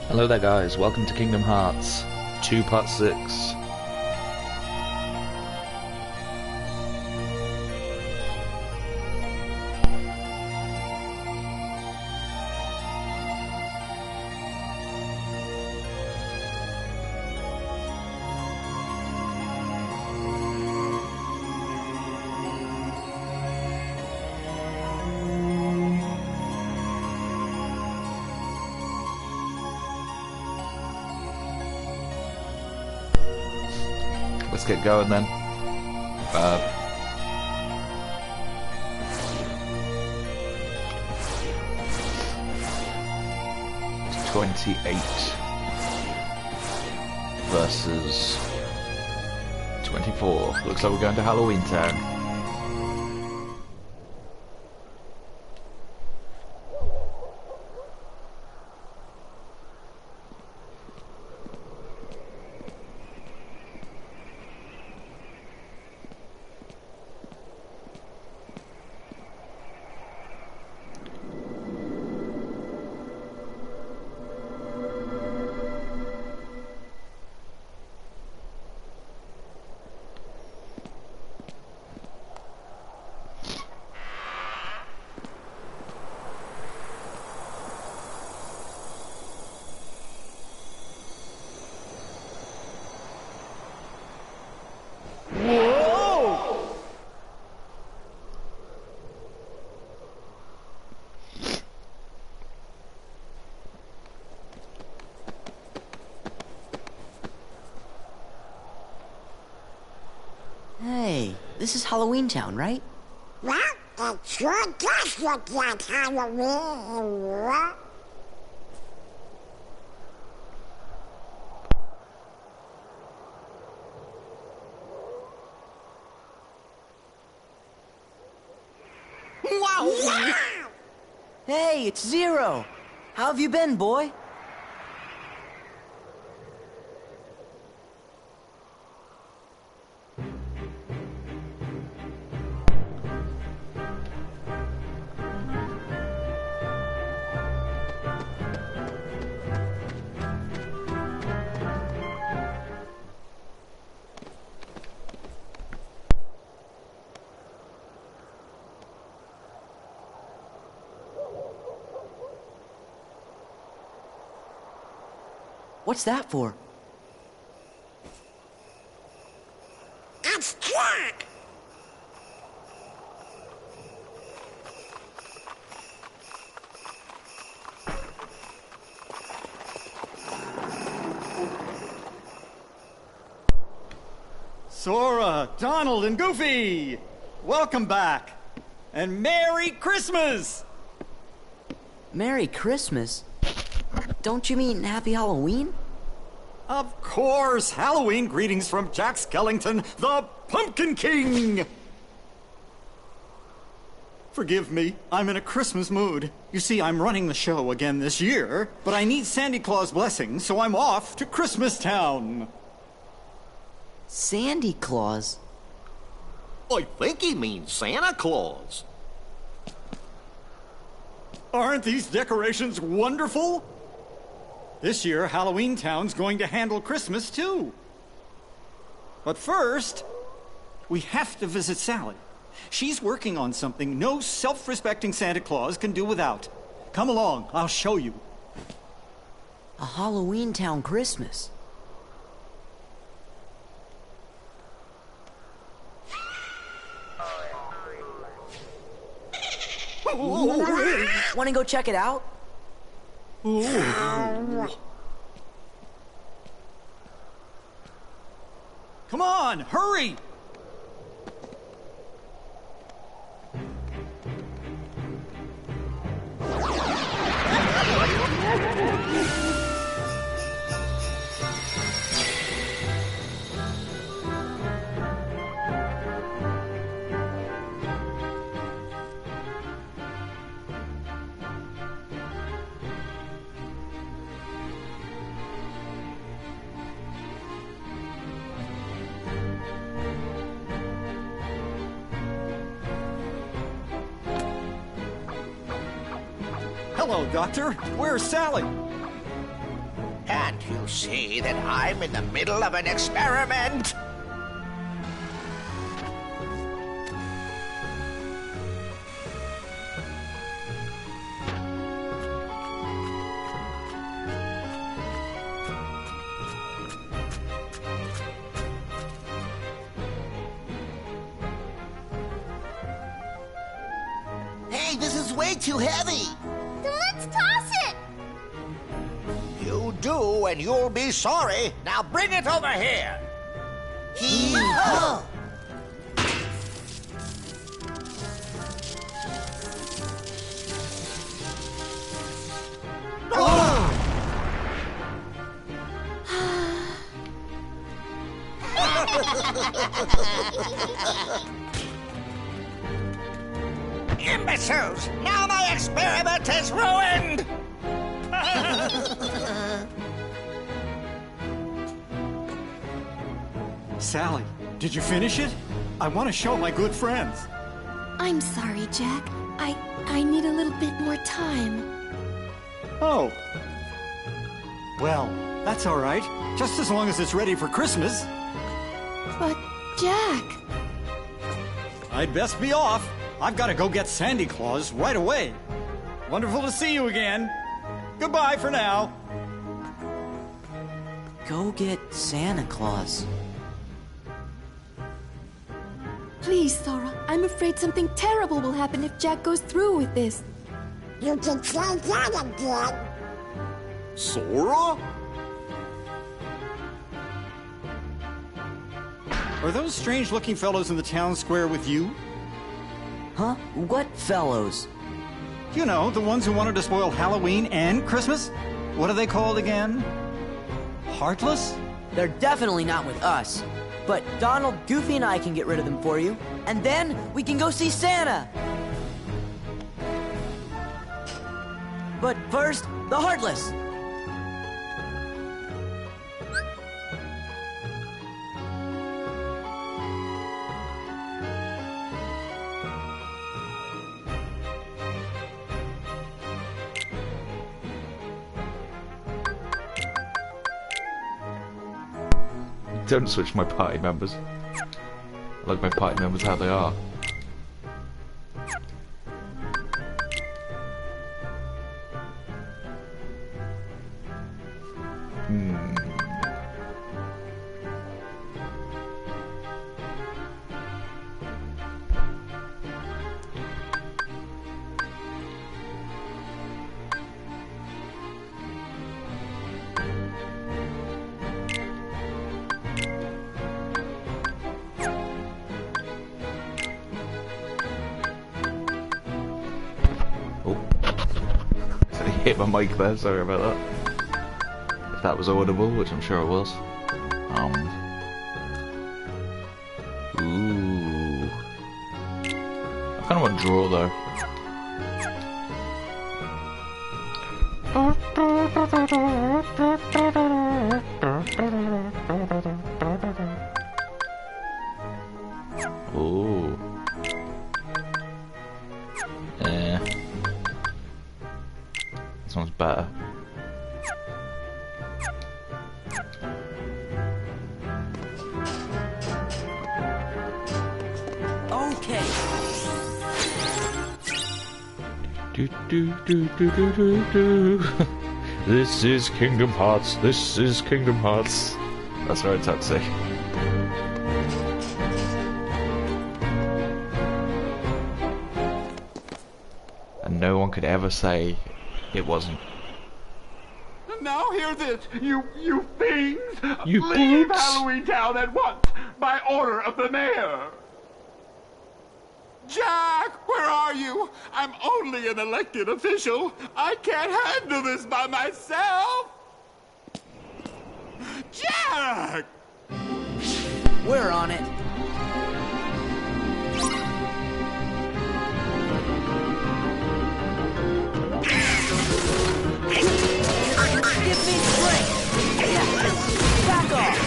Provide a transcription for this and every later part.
Hello there guys, welcome to Kingdom Hearts 2 Part 6. Let's get going then. 28 versus 24. Looks like we're going to Halloween Town. Hey, this is Halloween Town, right? Well, it sure does look like Halloween. Wow! Yeah! Hey, it's Zero! How have you been, boy? What's that for? It's Jack! Sora, Donald, and Goofy! Welcome back! And Merry Christmas! Merry Christmas? Don't you mean Happy Halloween? Of course! Halloween greetings from Jack Skellington, the Pumpkin King! Forgive me, I'm in a Christmas mood. You see, I'm running the show again this year, but I need Sandy Claus' blessing, so I'm off to Christmas Town. Sandy Claus? I think he means Santa Claus. Aren't these decorations wonderful? This year, Halloween Town's going to handle Christmas, too. But first, we have to visit Sally. She's working on something no self-respecting Santa Claus can do without. Come along, I'll show you. A Halloween Town Christmas. Wanna go check it out? Come on, hurry! Hello, Doctor. Where's Sally? Can't you see that I'm in the middle of an experiment? Hey, this is way too heavy. Then let's toss it! You do, and you'll be sorry. Now bring it over here. Hee-haw! Imbeciles! Now my experiment is ruined! Sally, did you finish it? I want to show my good friends. I'm sorry, Jack. I need a little bit more time. Oh. Well, that's all right. Just as long as it's ready for Christmas. But, Jack... I'd best be off. I've got to go get Sandy Claus right away. Wonderful to see you again. Goodbye for now. Go get Santa Claus. Please, Sora. I'm afraid something terrible will happen if Jack goes through with this. You can try that again. Sora? Are those strange-looking fellows in the town square with you? Huh? What fellows? You know, the ones who wanted to spoil Halloween and Christmas? What are they called again? Heartless? They're definitely not with us. But Donald, Goofy, and I can get rid of them for you. And then we can go see Santa. But first, the Heartless. Don't switch my party members. I like my party members how they are. Hit my mic there, sorry about that. If that was audible, which I'm sure it was. Ooh. I kinda want to draw though. Ooh. Yeah. This one's better. Okay. Do do do do do do do. This is Kingdom Hearts. This is Kingdom Hearts. That's right, Taxi. And no one could ever say it wasn't. Now hear this, you fiends! You Leave boots. Halloween Town at once, by order of the mayor! Jack, where are you? I'm only an elected official. I can't handle this by myself! Jack! We're on it. Give me strength! Back off!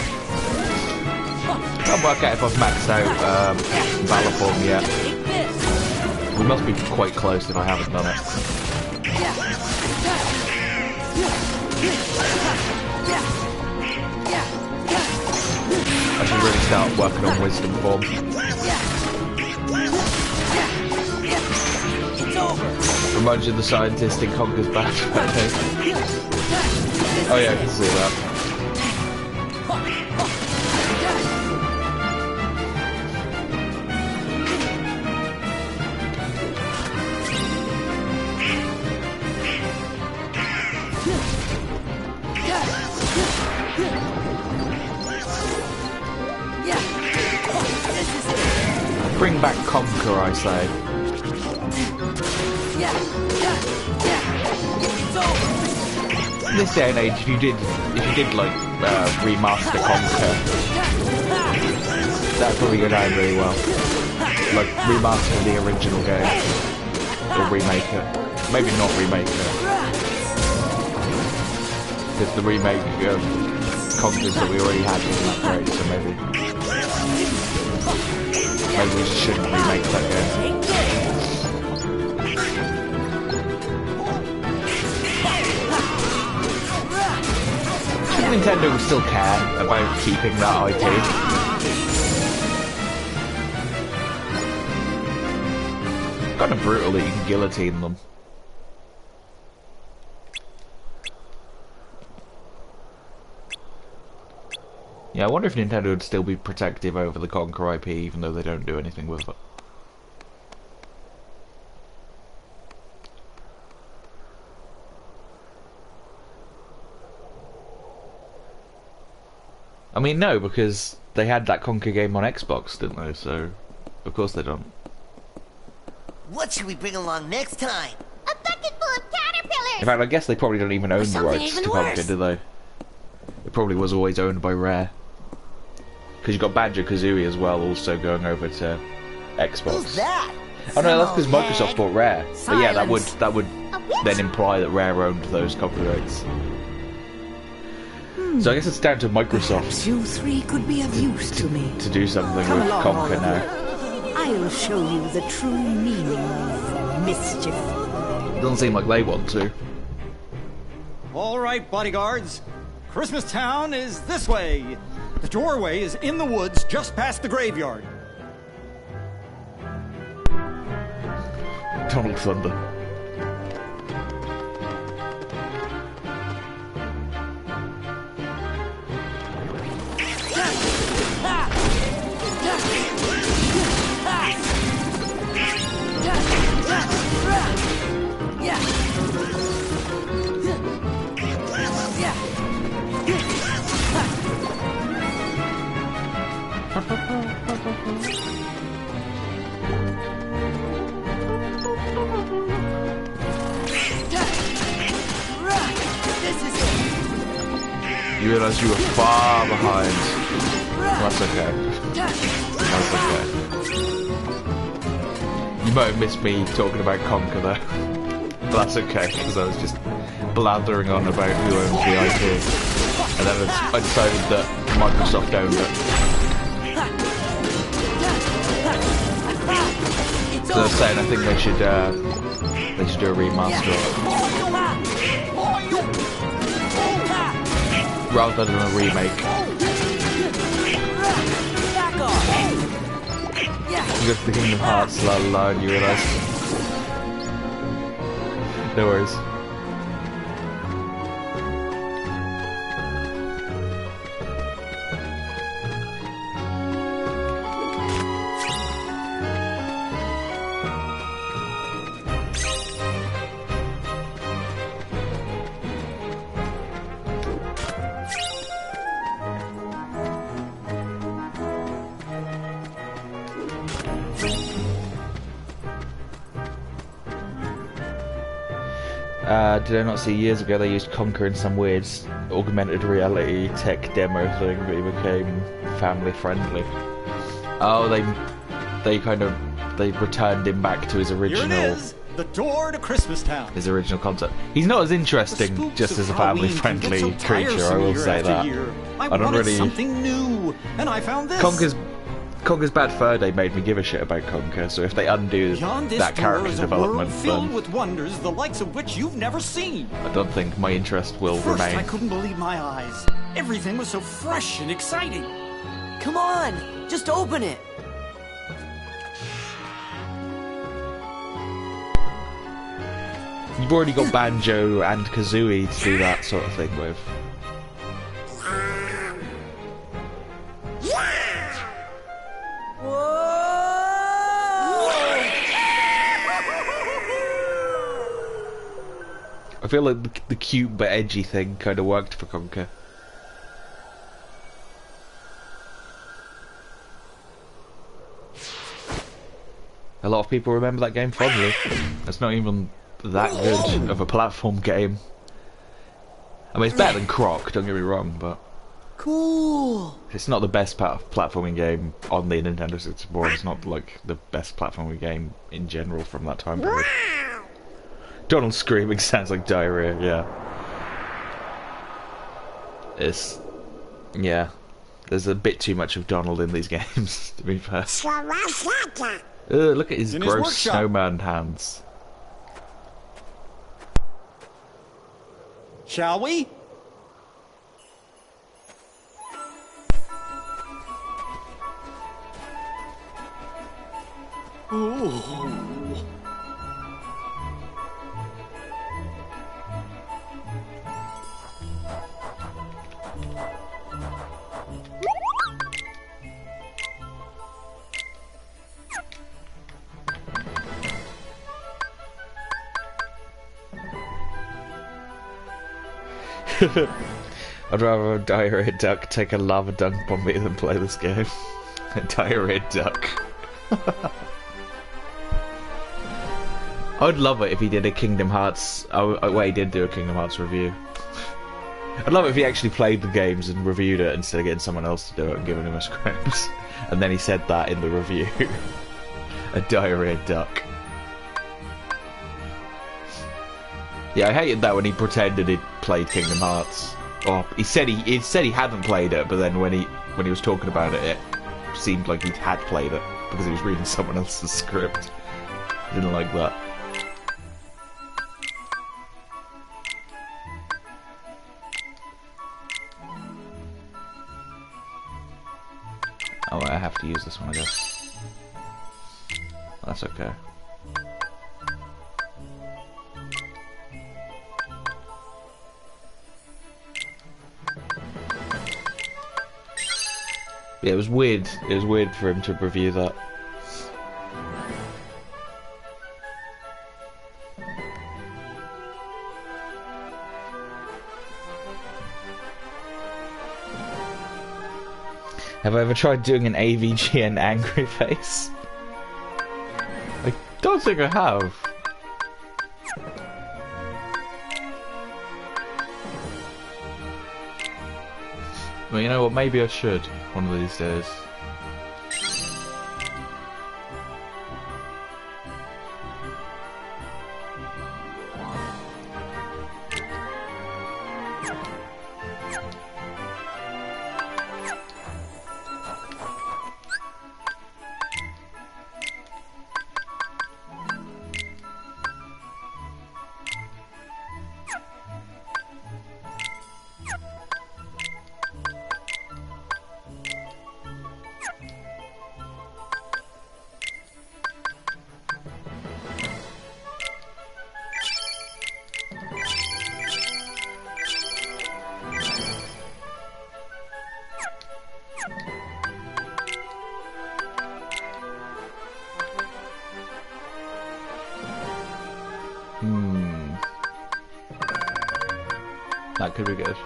I'll work out if I've maxed out Valor Form yet. Take this! We must be quite close if I haven't done it. I should really start working on wisdom form. It's over. Reminds you of the scientist in Conker's Bad Fur Day. Oh yeah, I can see that. Bring back Conker, I say. In this day and age, if you did like remaster Conker, that'd probably go down really well. Like remaster the original game, or remake it. Maybe not remake it, because the remake of Conkers that we already had wasn't that great. So maybe we just shouldn't remake that game. Nintendo would still care about keeping that IP. Kind of brutal that you can guillotine them. Yeah, I wonder if Nintendo would still be protective over the Conker IP even though they don't do anything with it. I mean, no, because they had that Conker game on Xbox, didn't they? So, of course they don't. What should we bring along next time? A bucket full of caterpillars! In fact, I guess they probably don't even own the rights to Conker, do they? It probably was always owned by Rare. Because you've got Banjo-Kazooie as well, also going over to Xbox. Who's that? Oh no, that's because Microsoft bought Rare. But yeah, that would what? then imply that Rare owned those copyrights. So I guess it's down to Microsoft You three could be of use to me. to do something Come with along, all Conker of now. I'll show you the true meaning of mischief. Doesn't seem like they want to. All right, bodyguards. Christmas Town is this way. The doorway is in the woods just past the graveyard. Donald Thunder. You realise you were far behind. That's okay. That's okay. You might have missed me talking about Conker there. But that's okay, because I was just blathering on about who owns the IP. And then I decided that Microsoft owned it. So I was saying I think they should do a remaster of it. Rather than a remake. You go to the Kingdom Hearts, la la la, and you realise. No worries. Did I not see years ago they used Conker in some weird augmented reality tech demo thing, but it became family friendly. Oh, they returned him back to his original. Here it is, the door to Christmas Town. His original concept. He's not as interesting just as a family friendly creature. I will say that. I don't wanted really. something new, and I found this. Conker's Bad Fur Day made me give a shit about Conker, so if they undo Beyond this that door character is a world development, filled then with wonders, the likes of which you've never seen. I don't think my interest will First, remain. I couldn't believe my eyes. Everything was so fresh and exciting. Come on, just open it. You've already got Banjo and Kazooie to do that sort of thing with. I feel like the cute but edgy thing kind of worked for Conker. A lot of people remember that game fondly. It's not even that good of a platform game. I mean, it's better than Croc, don't get me wrong, but Cool. it's not the best platforming game on the Nintendo 64. It's not like the best platforming game in general from that time period. Donald screaming sounds like diarrhea, yeah. Yeah. There's a bit too much of Donald in these games, to be fair. Look at his In his gross workshop. snowman hands. Shall we? Ooh. I'd rather a diarrhea duck take a lava dunk on me than play this game. A diarrhea duck. I'd love it if he did a Kingdom Hearts... well, he did do a Kingdom Hearts review. I'd love it if he actually played the games and reviewed it instead of getting someone else to do it and giving him a script. And then he said that in the review. A diarrhea duck. Yeah, I hated that when he pretended he'd played Kingdom Hearts. Or he said he hadn't played it, but then when he was talking about it, it seemed like he had played it because he was reading someone else's script. I didn't like that. Oh, I have to use this one, I guess. That's okay. Yeah, it was weird. It was weird for him to review that. Have I ever tried doing an AVGN angry face? I don't think I have. Well, you know what? Maybe I should one of these days. That could be good.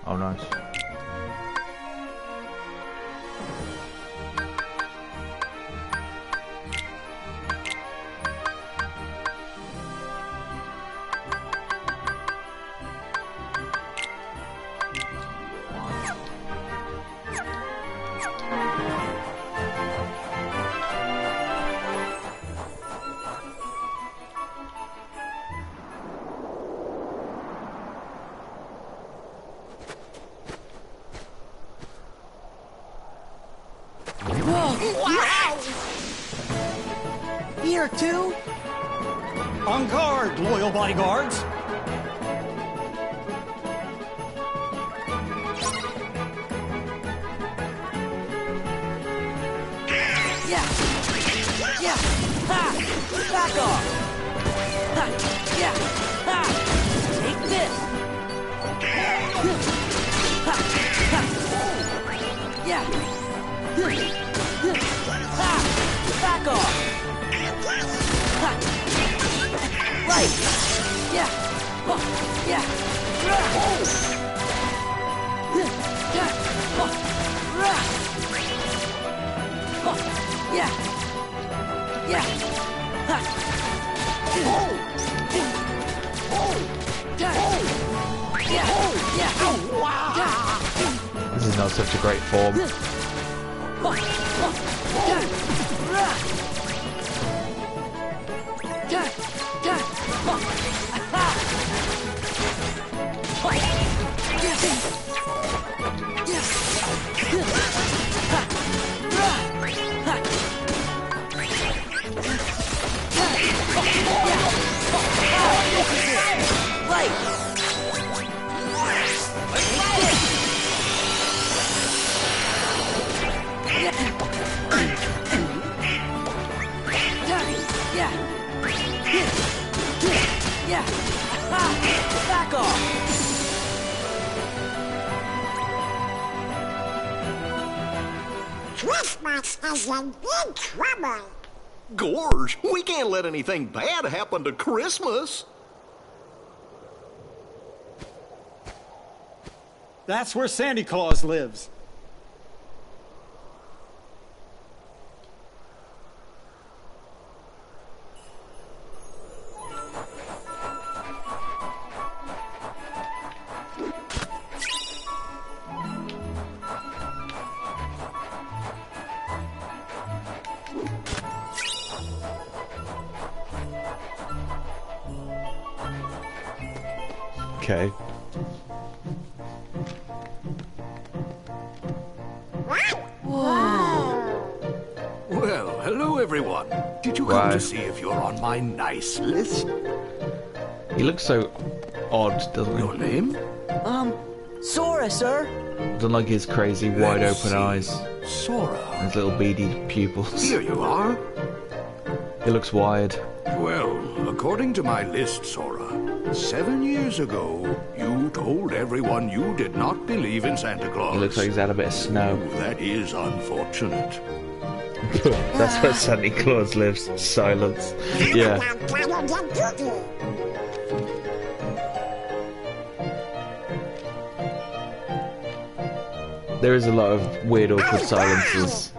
Oh, nice. here too? On guard, loyal bodyguards. Yeah! Yeah! Ha! Back off! Ha! Yeah! Ha! Take this! Ha! Ha! Yeah! Ha! Back off! Ha! Right! Yeah! Oh! Yeah! Yeah! Yeah! Ha! This is not such a great form. Yeah! Back off! Christmas is in big trouble. Gorge, we can't let anything bad happen to Christmas. That's where Santa Claus lives. Okay. Well, hello everyone. Did you come to see if you're on my nice list? He looks so odd, doesn't he? Your name? Sora, sir. Doesn't like his crazy wide open eyes. Sora. And his little beady pupils. Here you are. He looks wired. Well, according to my list, Sora, 7 years ago, you told everyone you did not believe in Santa Claus. He looks like he's had a bit of snow. That is unfortunate. That's where Santa Claus lives. Silence. Yeah. There is a lot of weird, awkward silences.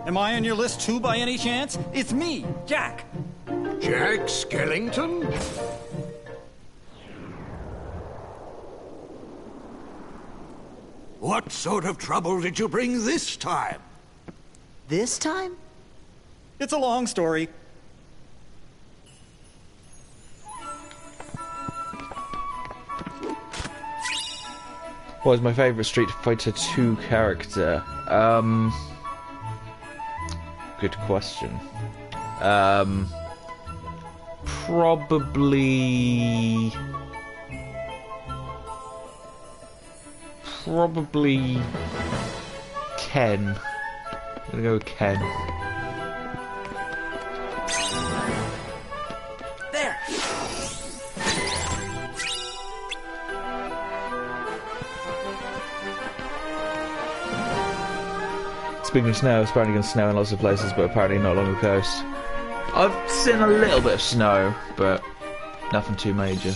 Am I on your list too, by any chance? It's me, Jack. Jack Skellington? What sort of trouble did you bring this time? This time? It's a long story. What is my favourite Street Fighter 2 character? Good question. Probably Ken. I'm gonna go with Ken. There! Speaking of snow, it's apparently going to snow in lots of places, but apparently not along the coast. I've seen a little bit of snow, but nothing too major.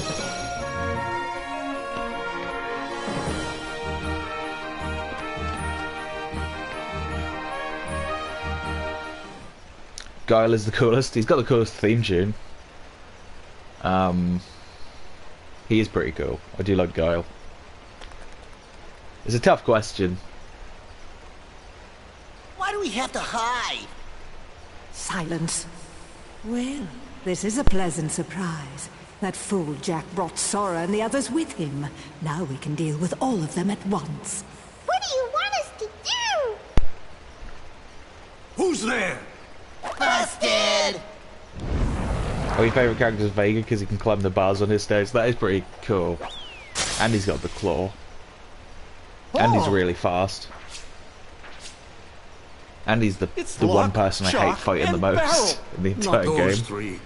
Guile is the coolest. He's got the coolest theme tune. He is pretty cool. I do like Guile. It's a tough question. Why do we have to hide? Silence. Well, this is a pleasant surprise. That fool Jack brought Sora and the others with him. Now we can deal with all of them at once. What do you want us to do? Who's there? Ah! Busted! Oh, your favourite character is Vega because he can climb the bars on his stage. That is pretty cool. And he's got the claw. And he's really fast. And he's the one person I hate fighting the most in the entire game. Three.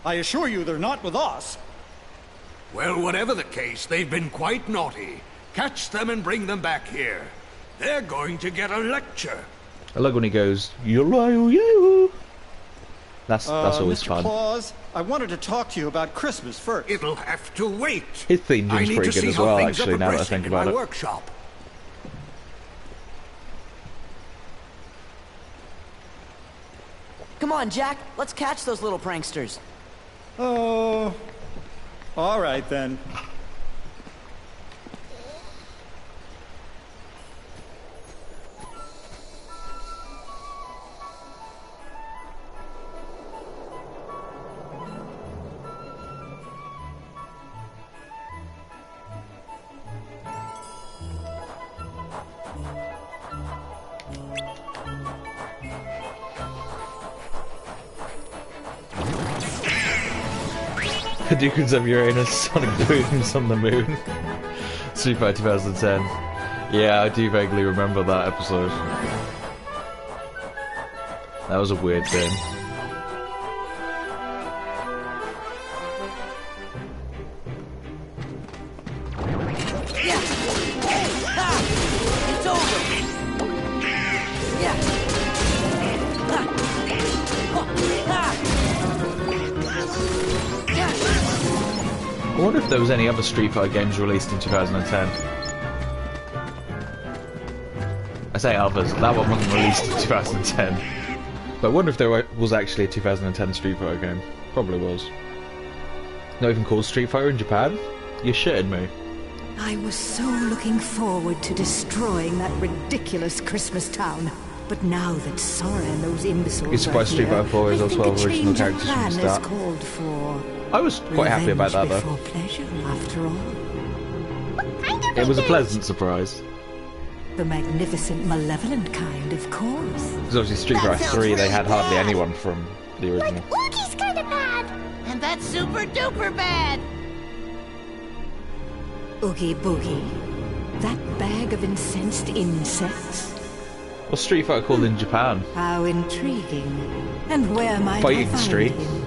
I assure you they're not with us. Well, whatever the case, they've been quite naughty. Catch them and bring them back here. They're going to get a lecture. I like when he goes, you. That's always Mr. fun. Claus, I wanted to talk to you about Christmas first. It'll have to wait. His theme tune's pretty good as well, actually, now that I think about it. Workshop. Come on, Jack. Let's catch those little pranksters. Oh, all right then. Hadouken's of Uranus, Sonic Booms on the Moon. Street Fighter 2010. Yeah, I do vaguely remember that episode. That was a weird thing. It's over. Yeah. I wonder if there was any other Street Fighter games released in 2010. I say others, that one wasn't released in 2010. But I wonder if there was actually a 2010 Street Fighter game. Probably was. Not even called Street Fighter in Japan? You're shitting me. I was so looking forward to destroying that ridiculous Christmas town. But now that Sora and those imbeciles You're surprised Street Fighter 4 is also 12 original characters from the start. Called for I was quite happy about that though. Pleasure, after all. It was a pleasant surprise. The magnificent, malevolent kind, of course. Because obviously Street Fighter 3 they had hardly anyone from the original. Oogie's kinda bad. And that's super duper bad. Oogie Boogie. That bag of incensed insects. What's Street Fighter called in Japan? How intriguing. And where might Fighting I find Street. him?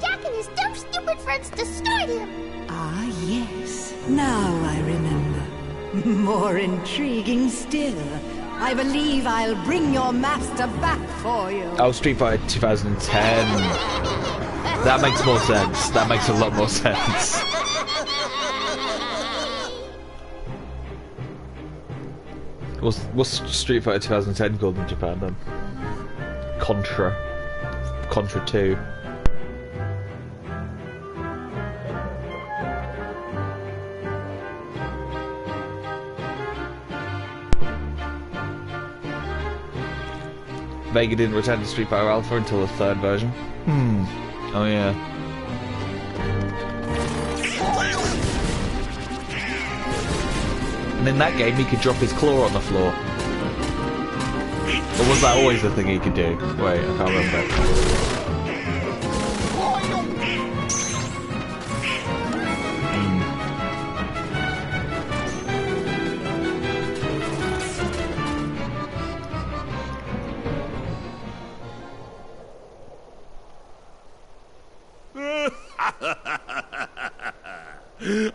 Jack and his dumb, stupid friends destroyed him. Ah, yes. Now I remember. More intriguing still. I believe I'll bring your master back for you. Oh, Street Fighter 2010. That makes more sense. That makes a lot more sense. What's Street Fighter 2010 called in Japan then? Contra 2. Vega didn't return to Street Fighter Alpha until the third version. Oh yeah. And in that game he could drop his claw on the floor. Or was that always the thing he could do? Wait, I can't remember.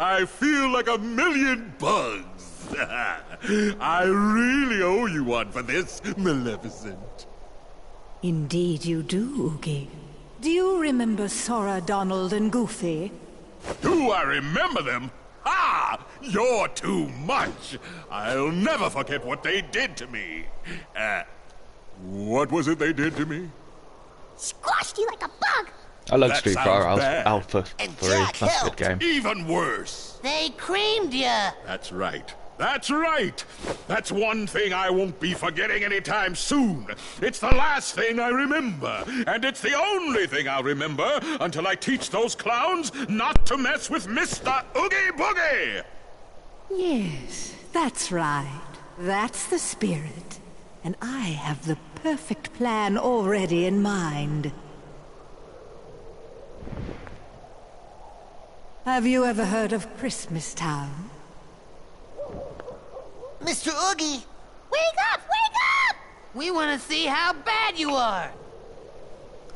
I feel like a million bugs. I really owe you one for this, Maleficent. Indeed you do, Oogie. Do you remember Sora, Donald, and Goofy? Do I remember them? Ah! You're too much. I'll never forget what they did to me. What was it they did to me? Squashed you like a bug. I love That Street sounds Fighter bad. Alpha 3. That's a good game. Even worse. They creamed ya. That's right. That's right! That's one thing I won't be forgetting anytime soon. It's the last thing I remember. And it's the only thing I'll remember until I teach those clowns not to mess with Mr. Oogie Boogie! Yes, that's right. That's the spirit. And I have the perfect plan already in mind. Have you ever heard of Christmas Town? Mr. Oogie! Wake up! Wake up! We want to see how bad you are.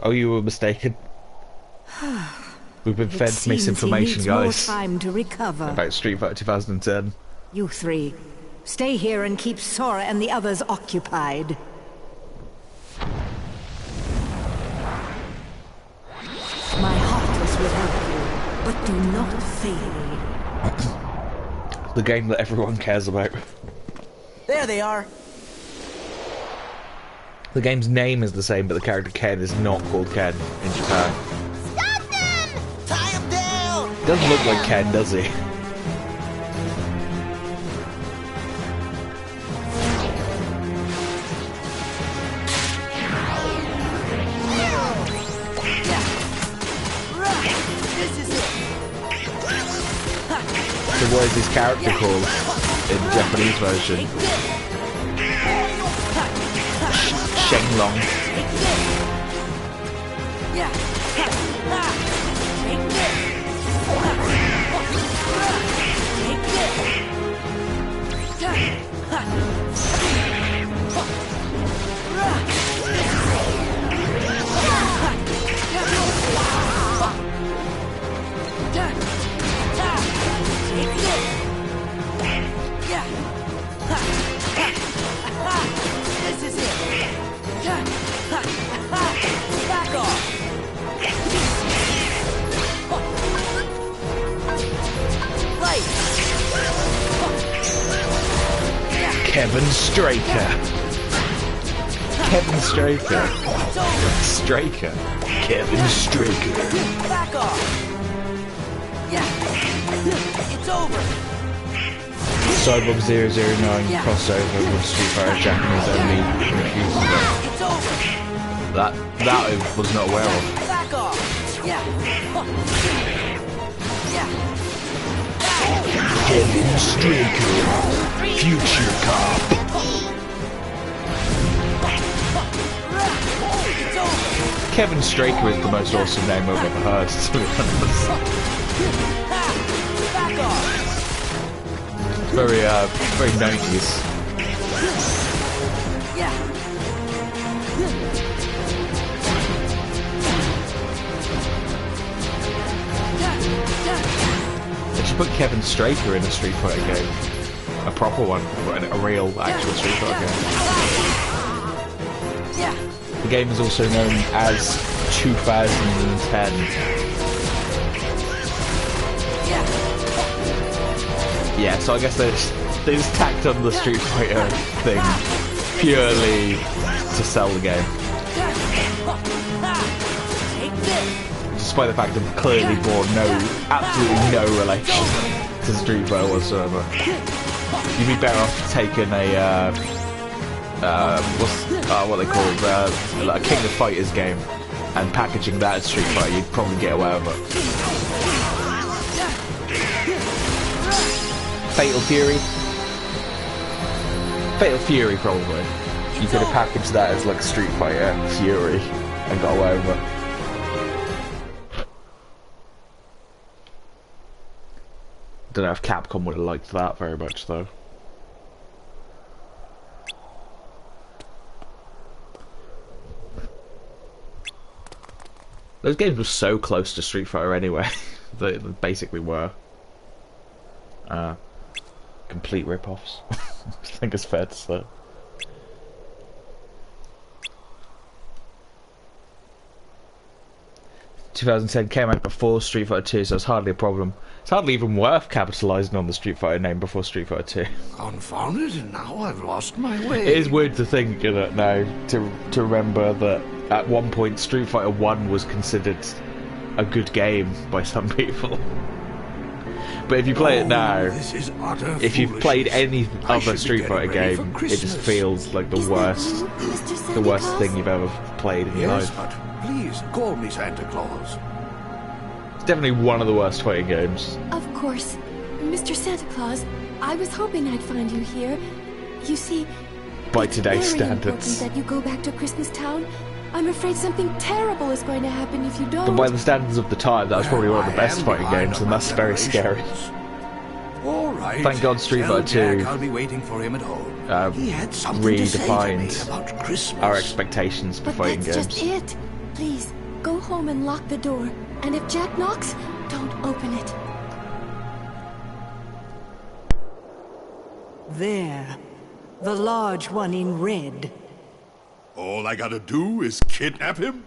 Oh, you were mistaken. We've been fed misinformation, guys. More time to recover. About Street Fighter 2010. You three, stay here and keep Sora and the others occupied. My Heartless will help you, but do not fail. The game that everyone cares about. There they are. The game's name is the same, but the character Ken is not called Ken in Japan. Stop them! Tie him down! Doesn't look like Ken, does he? This is it. So what is his character called in the Japanese version? Shenlong. This is it. Back off. Fight. Kevin Straker. Kevin Straker. Straker. Kevin Straker. Back off. Yeah. It's over. Cyborg 009 crossover with Street Fighter Japanese only refuses it. It's over. That I was not aware of. Back off. Yeah. Yeah. Kevin Straker. Future Cop. It's over. Kevin Straker is the most awesome name I've ever heard, to be honest. Back off. Very 90s. Yeah. They should put Kevin Straker in a Street Fighter game. A proper one. A real, actual Street Fighter game. Yeah. The game is also known as 2010. Yeah, so I guess they just tacked on the Street Fighter thing purely to sell the game. Despite the fact that clearly bore absolutely no relation to Street Fighter whatsoever. You'd be better off taking a what they call like a King of Fighters game and packaging that as Street Fighter. You'd probably get away with it. Fatal Fury? Fatal Fury, probably. You could have packaged that as like Street Fighter Fury and got away with it. Don't know if Capcom would have liked that very much, though. Those games were so close to Street Fighter anyway. They basically were. Complete rip-offs. I think it's fair to say. "2010 came out before Street Fighter 2, so it's hardly a problem. It's hardly even worth capitalising on the Street Fighter name before Street Fighter 2. Confounded, now I've lost my way. It is weird to think, you know, now, to remember that at one point Street Fighter 1 was considered a good game by some people. But if you play it now, if you've played any other Street Fighter game, it just feels like the worst thing you've ever played in your life. Yes, but please call me Santa Claus. It's definitely one of the worst fighting games. Of course. Mr. Santa Claus, I was hoping I'd find you here. You see, by today's Very important standards. that you go back to Christmas Town. I'm afraid something terrible is going to happen if you don't. But by the standards of the time, that was probably one of the best fighting games, and that's very scary. All right. Thank God Street Tell Fighter 2 Jack I'll be waiting for him at home. He had something to say to me redefined about Christmas. our expectations for But fighting that's games. just it. Please, go home and lock the door. And if Jack knocks, don't open it. There. The large one in red. All I gotta do is kidnap him?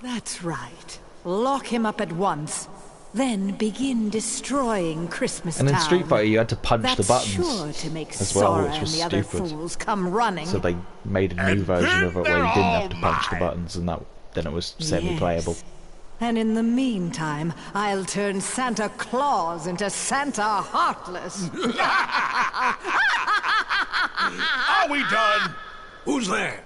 That's right. Lock him up at once. Then begin destroying Christmas And in Town. Street Fighter, you had to punch That's the buttons sure to make as well, Sora which was and the other stupid. fools come running. So they made a new version of it where you didn't have to punch the buttons, and then it was semi-playable. Yes. And in the meantime, I'll turn Santa Claus into Santa Heartless. Are we done? Who's there?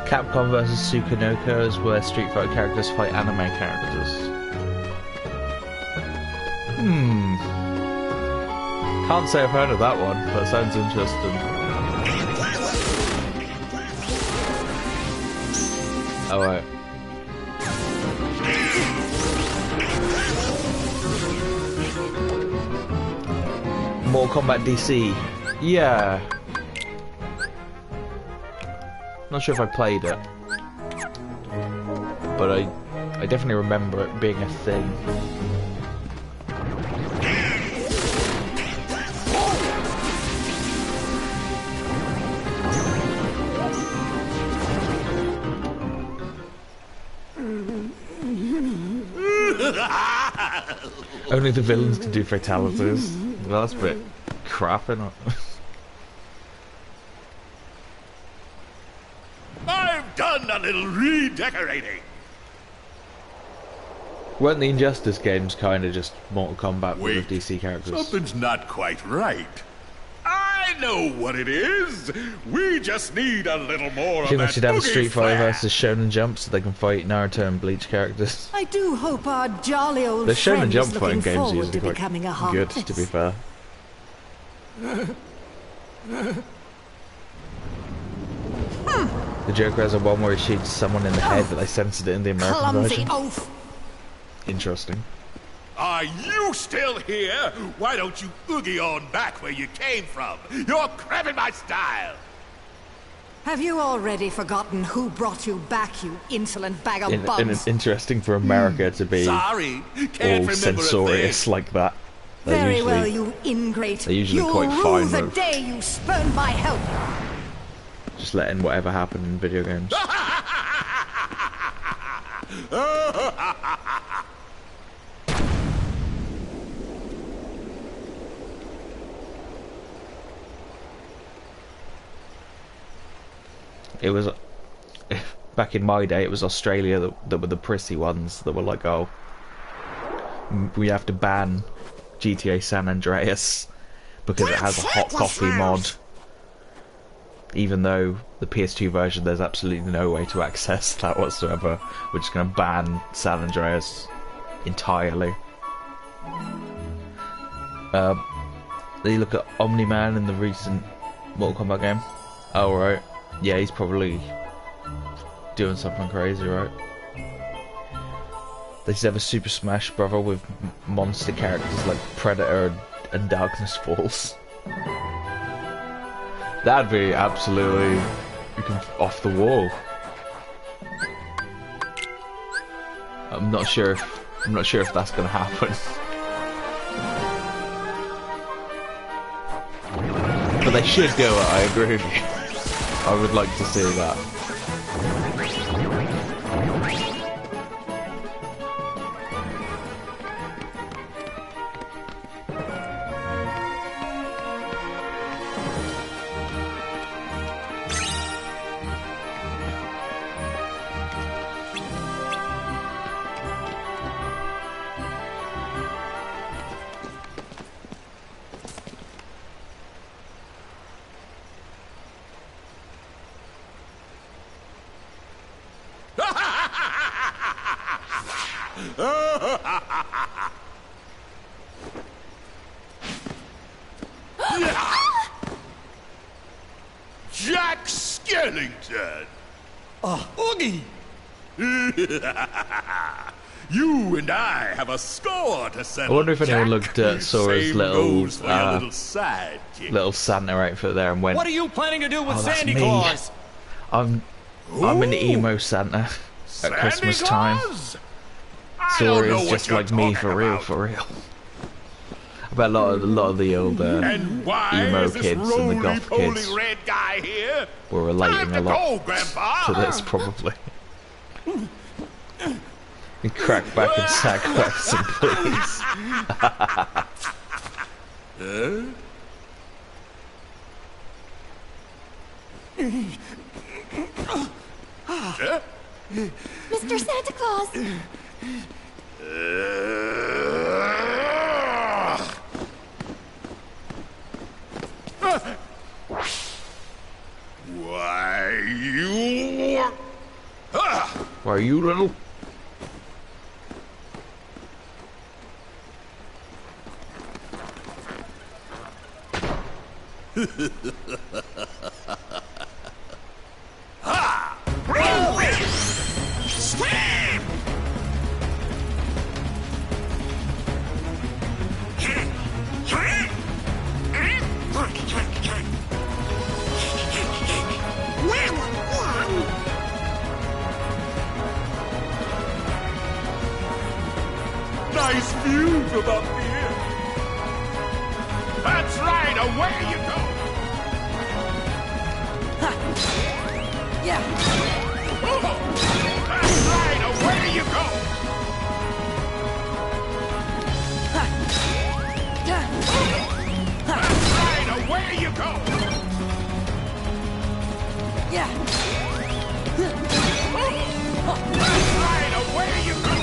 Capcom vs Tsukanoko is where Street Fighter characters fight anime characters. Can't say I've heard of that one, but it sounds interesting. Alright. Mortal Kombat DC. Yeah. Not sure if I played it, but I definitely remember it being a thing. Only the villains can do fatalities. Well, that's a bit crap, isn't it? I've done a little redecorating. Weren't the Injustice games kind of just Mortal Kombat Wait, with DC characters? Something's not quite right. I know what it is. We just need a little more I of think they that should have a boogie Street Fighter flair. versus Shonen Jump so they can fight Naruto and Bleach characters. I do hope our jolly old The Shonen friend Jump is fighting looking games are forward usually to quite becoming a good, heartless. to be fair. The Joker has a one where he shoots someone in the head, but they censored it in the American Clumsy version. oaf! Interesting. Are you still here? Why don't you oogie on back where you came from? You're cramping my style. Have you already forgotten who brought you back, you insolent bag of bugs? Interesting for America to be Sorry, can't all remember a censorious thing. like that. They're Very usually, well, you ingrate. they're usually You'll quite rue fine the with day you spurned my help. just letting whatever happen in video games. It was back in my day. It was Australia that were the prissy ones that were like, "Oh, we have to ban GTA San Andreas because it has a hot coffee mod." Even though the PS2 version, there's absolutely no way to access that whatsoever. We're just going to ban San Andreas entirely. Then you look at Omni-Man in the recent Mortal Kombat game. Oh, right. Yeah, he's probably doing something crazy, right? They should have a Super Smash Brother with monster characters like Predator and Darkness Falls. That'd be absolutely off the wall. I'm not sure if that's gonna happen. But they should do it, I agree with you. I would like to see that. Jack Skellington! Oogie! You and I have a score to settle. I wonder if anyone Jack. looked at Sora's Same little, goes for your little sidekick. little Santa outfit there and went, What are you planning to do with "Oh, that's Sandy me. Claus? I'm an emo Santa at Christmas time. Sora is just like me for real, for real. I bet a lot of the old And why emo is this kids and the goth roly-poly kids red guy here? were relating Time a to lot go, Grandpa. to this, probably. You crack back and sacrifice him, please. Mr. Santa Claus! Why, you... Why, you little... Slam! Nice view from up here. That's right, away you go. Yeah. That's right, away you go. That's right, away you go. Yeah. That's right, away you go.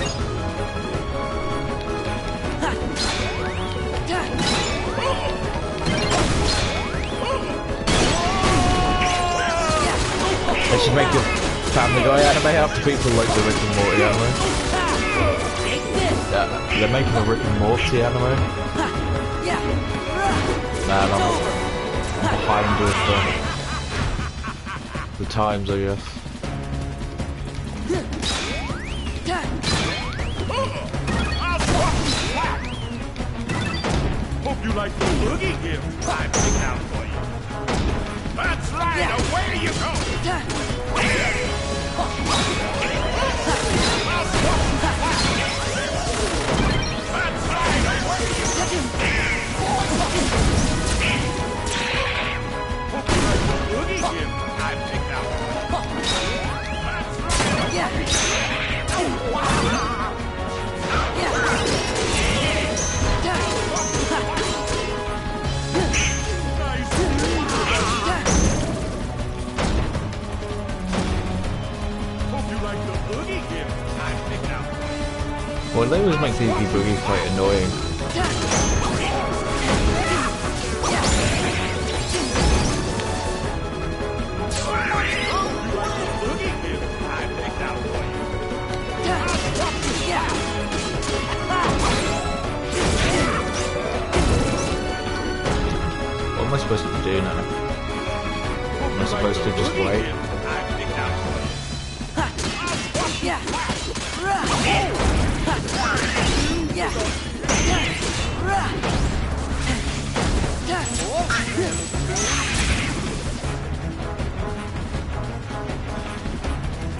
They should make a Family Guy anime after people like the Rick and Morty anime. They're making a Rick and Morty anime. Man, I'm behind with the times, I guess. Hope you like the boogie gift I picked out for you. That's right, away you go. That's right, away you go. Hope you like the boogie gift I picked out for you. That's Well, they always make the Oogie Boogie quite annoying. What am I supposed to do now? Am I supposed to just wait?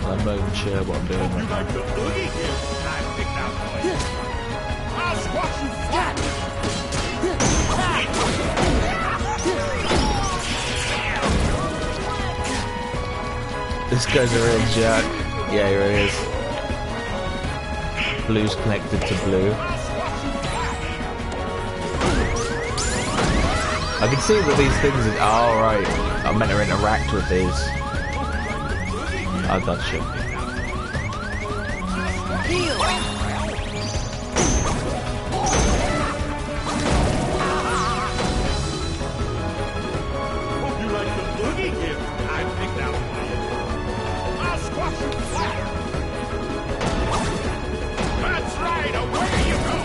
I'm not even sure what I'm doing right now. This guy's a real jerk. Yeah, he really is. Blue's connected to blue. I can see that these things are... Oh, right. I'm meant to interact with these. Oh, gotcha. Hope you like the boogie gift I picked out for you. I'll squash you flat. That's right, away you go.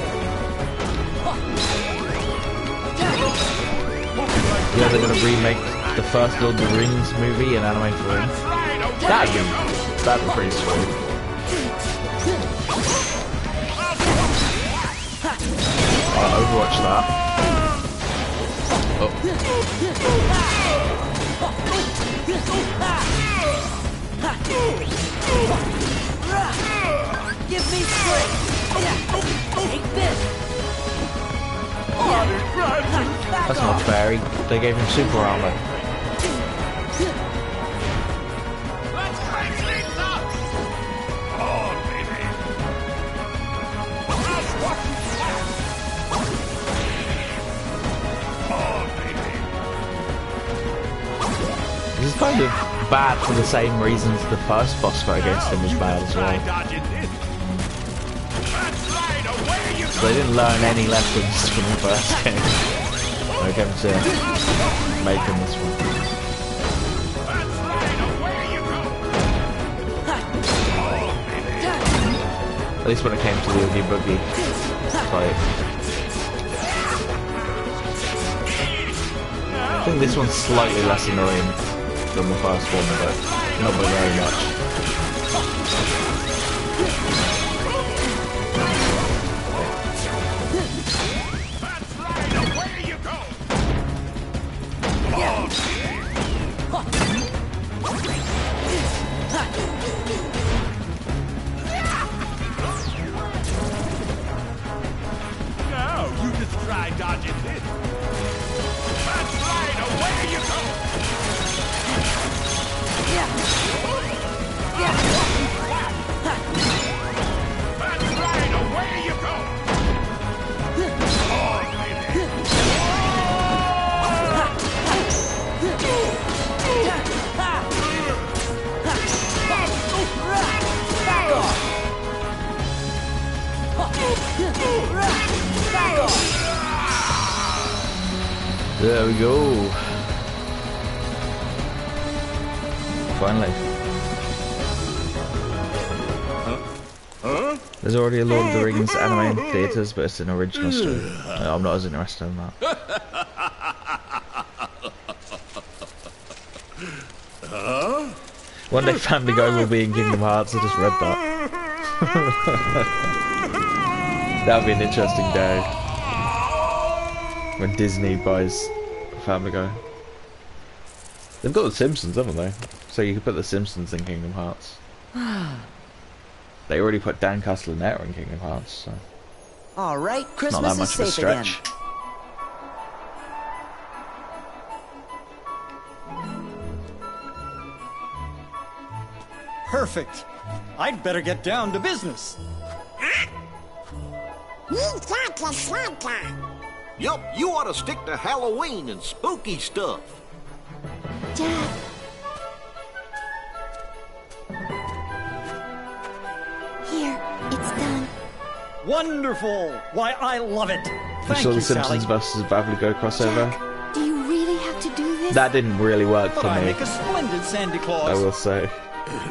You guys are going to remake the first Lord of the Rings movie in anime form. That'd be pretty sweet. I'll Overwatch that. Oh. Give me strength. Take this. That's not fair. They gave him super armor. This is kind of bad for the same reasons the first boss fight against him was bad as well. So they didn't learn any lessons from the first game. They're going to make him this one. At least when it came to the Oogie Boogie fight. I think this one's slightly less annoying than the first one, but not by very much. Now you just try dodging this. That's right, away you go. That's right, away you go. There we go. Finally. There's already a Lord of the Rings anime in theatres, but it's an original story. No, I'm not as interested in that. One day Family Guy will be in Kingdom Hearts. I just read that. That would be an interesting day. When Disney buys Family Guy. They've got The Simpsons, haven't they? So you could put The Simpsons in Kingdom Hearts. They already put Dan Castellaneta in Kingdom Hearts, so... Alright, Christmas not that much is of a safe again. stretch. Perfect. I'd better get down to business. Yup, you ought to stick to Halloween and spooky stuff. Dad. Here, it's done. Wonderful! Why, I love it. You Thank saw you, the Simpsons Sally. vs. Family Guy crossover? Do you really have to do this? That didn't really work But for I me, make a splendid Sandy Claus. I will say.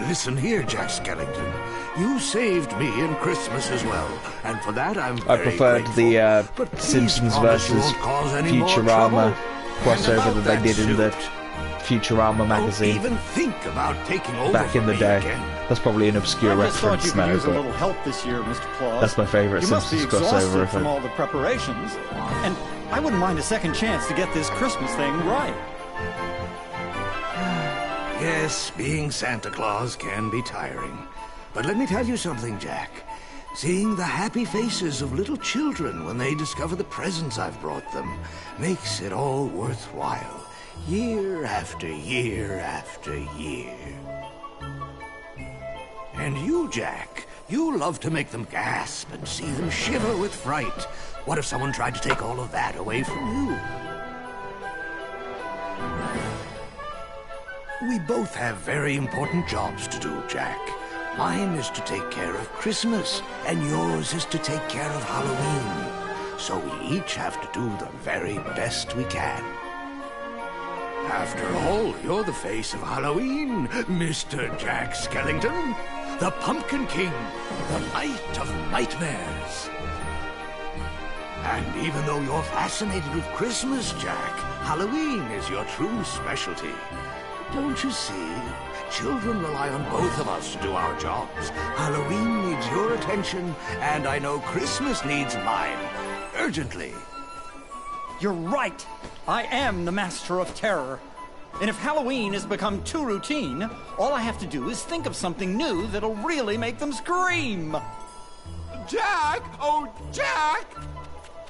Listen here, Jack Skellington. You saved me in Christmas as well, and for that I'm I very preferred grateful. the But please Simpsons promise you vs. won't cause any more Futurama trouble. crossover And that they about did in the suit. Futurama Don't magazine even think about taking over back in for the me day. again. That's probably an obscure I just thought you reference could now, use a but little help this year, Mr. Claus. that's my favourite You must be Simpsons exhausted crossover. from all the preparations, and I wouldn't mind a second chance to get this Christmas thing right. Yes, being Santa Claus can be tiring. But let me tell you something, Jack. Seeing the happy faces of little children when they discover the presents I've brought them makes it all worthwhile. Year after year after year. And you, Jack, you love to make them gasp and see them shiver with fright. What if someone tried to take all of that away from you? We both have very important jobs to do, Jack. Mine is to take care of Christmas, and yours is to take care of Halloween. So we each have to do the very best we can. After all, you're the face of Halloween, Mr. Jack Skellington. The Pumpkin King, the Knight of Nightmares. And even though you're fascinated with Christmas, Jack, Halloween is your true specialty. Don't you see? Children rely on both of us to do our jobs. Halloween needs your attention, and I know Christmas needs mine. Urgently. You're right. I am the master of terror. And if Halloween has become too routine, all I have to do is think of something new that'll really make them scream. Jack! Oh, Jack!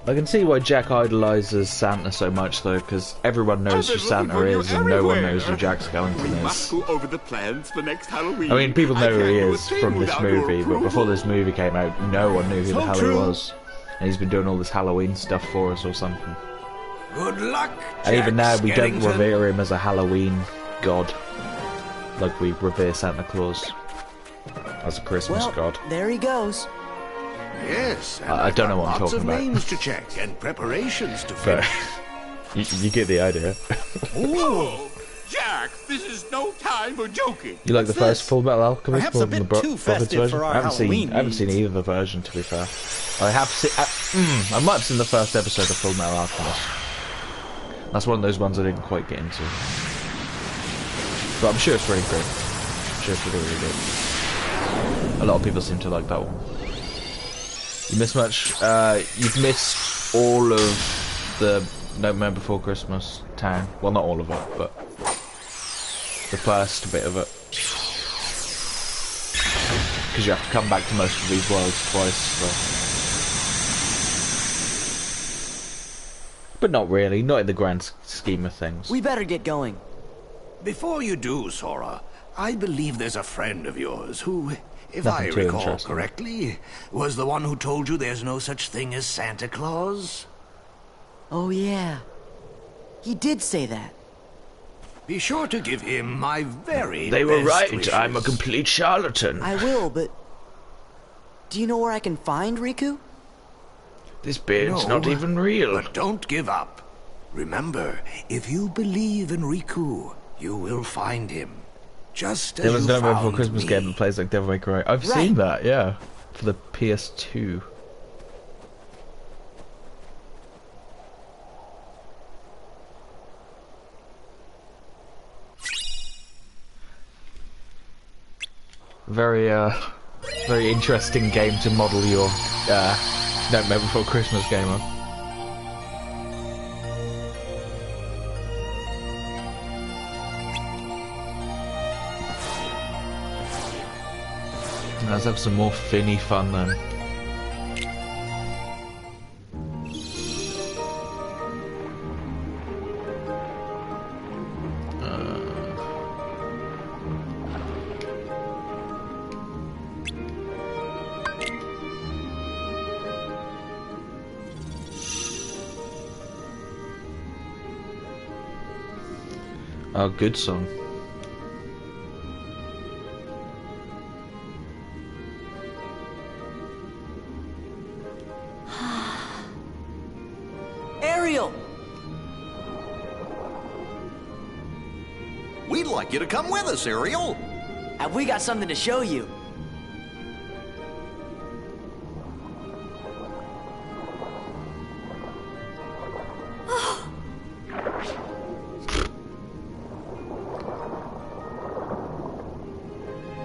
I can see why Jack idolizes Santa so much, though, because everyone knows who Santa is and no one knows who Jack Skellington We is. must go over the plans for next Halloween. I mean, people know who he can't do a is thing from this without your movie, but before this movie came out, no one knew who So the hell true. he was. And he's been doing all this Halloween stuff for us or something. Good luck, And even now, we don't Skellington. revere him as a Halloween god, like we revere Santa Claus as a Christmas Well, god. there he goes. Yes, and I I've don't know got what I'm lots talking of about. names to check and preparations to But finish. you get the idea. Oh, Jack, this is no time for joking. You like the What's first this? Full Metal Alchemist Perhaps more a than the bit too Prophet's festive version? for our I haven't Halloween seen needs. either version, to be fair. I have seen. I might have seen the first episode of Full Metal Alchemist. That's one of those ones I didn't quite get into. But I'm sure it's really good. I'm sure it's really, really good. A lot of people seem to like that one. You missed much. You've missed all of the Nightmare Before Christmas town. Well, not all of it, but the first bit of it. Because you have to come back to most of these worlds twice. So. But not really. Not in the grand scheme of things. We better get going. Before you do, Sora, I believe there's a friend of yours who, if Nothing I too recall interesting. correctly, was the one who told you there's no such thing as Santa Claus. Oh, yeah. He did say that. Be sure to give him my very They were best right. wishes. I'm a complete charlatan. I will, but... Do you know where I can find Riku? This beard's No, not even real. But don't give up. Remember, if you believe in Riku, you will find him. Just as There was you no Nightmare found Before Christmas me. game that plays like Devil May Cry. I've Right. seen that, yeah. For the PS2. Very, very interesting game to model your, Nightmare Before Christmas game on. Let's have some more Finny fun then. Oh, good song. Ariel! We'd like you to come with us, Ariel. Have we got something to show you?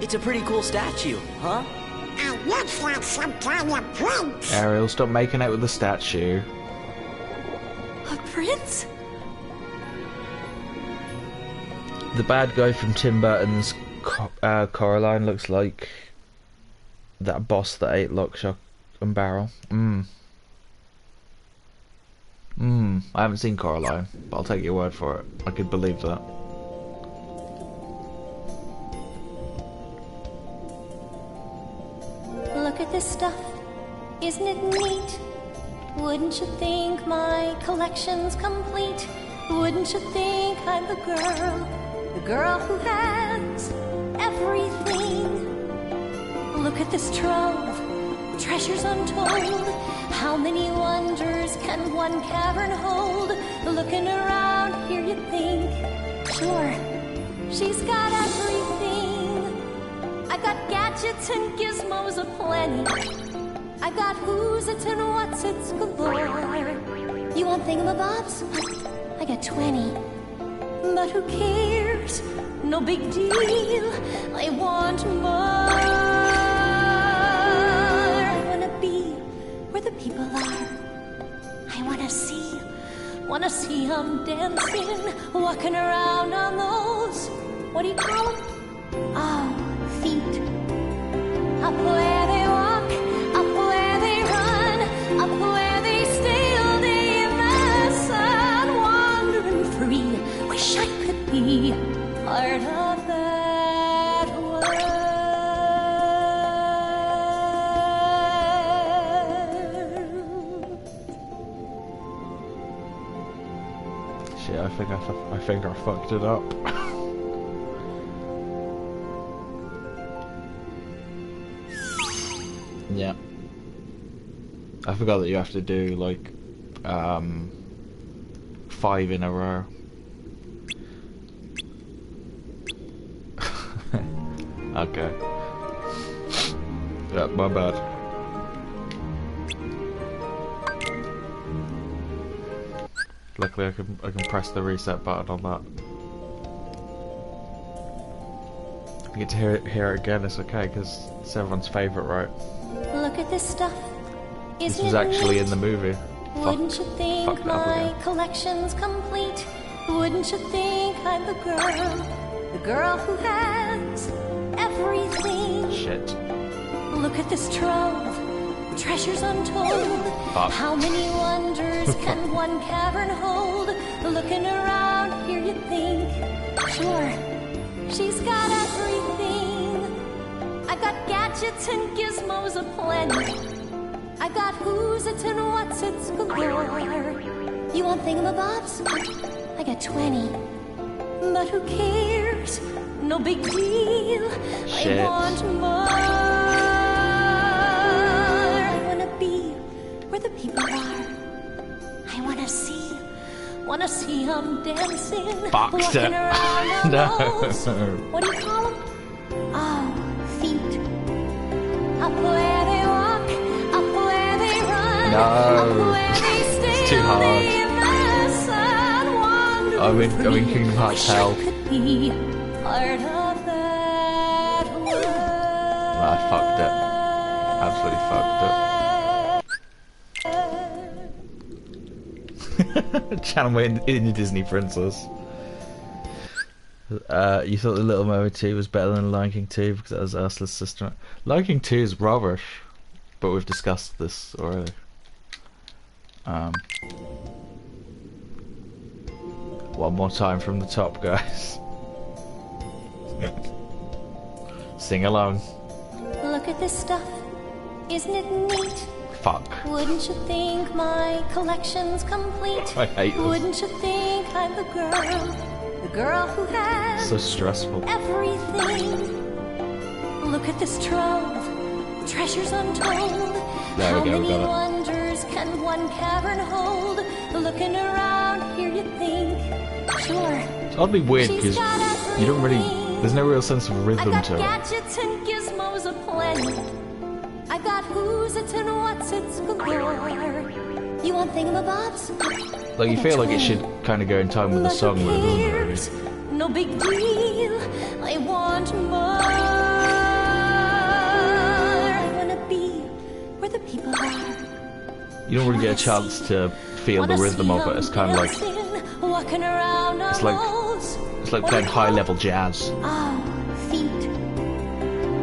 It's a pretty cool statue, huh? It looks like some kind of prince. Ariel, stop making out with the statue. A prince? The bad guy from Tim Burton's Coraline looks like that boss that ate Lock, Shock and Barrel. I haven't seen Coraline, but I'll take your word for it. I could believe that. this stuff. Isn't it neat? Wouldn't you think my collection's complete? Wouldn't you think I'm the girl who has everything? Look at this trove, treasures untold. How many wonders can one cavern hold? Looking around here you think, sure, she's got everything. I got gadgets and gizmos aplenty. I got who's it and what's it's galore. You want thingamabobs? I got 20. But who cares? No big deal. I want more. I wanna be where the people are. I wanna see them dancing, walking around on those, what do you call them? Oh, feet. Up where they walk, up where they run, up where they steal the sun, wandering free. Wish I could be part of that world. Shit, I think I fucked it up. Yeah. I forgot that you have to do like 5 in a row. Okay. Yeah, my bad. Luckily I can press the reset button on that. I get to hear it again, it's okay, because it's everyone's favourite, right? Look at this stuff. This was actually in the movie. Wouldn't you think my collection's complete? Wouldn't you think I'm the girl who has everything? Shit. Look at this trove, treasures untold. Fuck. How many wonders can one cavern hold? Looking around here you think, sure, she's got everything. I got gadgets and gizmos aplenty. I got who's it and what's it's galore. You want thingamabobs? I got 20. But who cares? No big deal. Shit. I want more. I wanna be where the people are. I wanna see them dancing, walking around on those, what do you call them? Oh, feet. Up where they walk, up where they run, up where they stay. It's too hard. I'm in Kingdom Hearts hell. Part of that world. I fucked it. Absolutely fucked it. Channel in the Disney Princess. You thought The Little Mermaid 2 was better than Lion King 2 because that was Ursula's sister. Lion King 2 is rubbish, but we've discussed this already. One more time from the top, guys. Sing along. Look at this stuff. Isn't it neat? Fuck. Wouldn't you think my collection's complete? I hate this. Wouldn't you think I'm the girl who has So stressful. everything? Look at this trove, treasures untold. There How we go, many got it. wonders can one cavern hold? Looking around here you think, sure, It's oddly weird because you don't really. There's no real sense of I rhythm got to it. gadgets and gizmos aplenty. I got who's it and what's it's galore. You want thingamabobs? Like you feel like it should kind of go in time with the song, but it doesn't really. No big deal. I want more. I wanna be where the people are. You don't really get a chance to feel the rhythm of it. It's kind of like Walking around on it's like playing high level jazz. Oh, feet.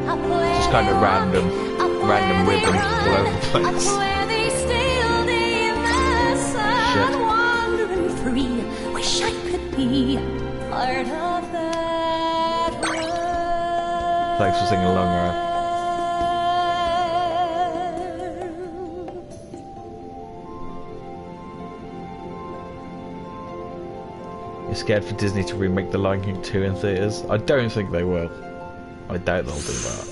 Up It's just kind of random rhythm all over the place. where they steal the sun, wandering free. Wish I could be part of that world. Thanks for singing along, Ryan. You're scared for Disney to remake The Lion King 2 in theaters? I don't think they will. I doubt they'll do that.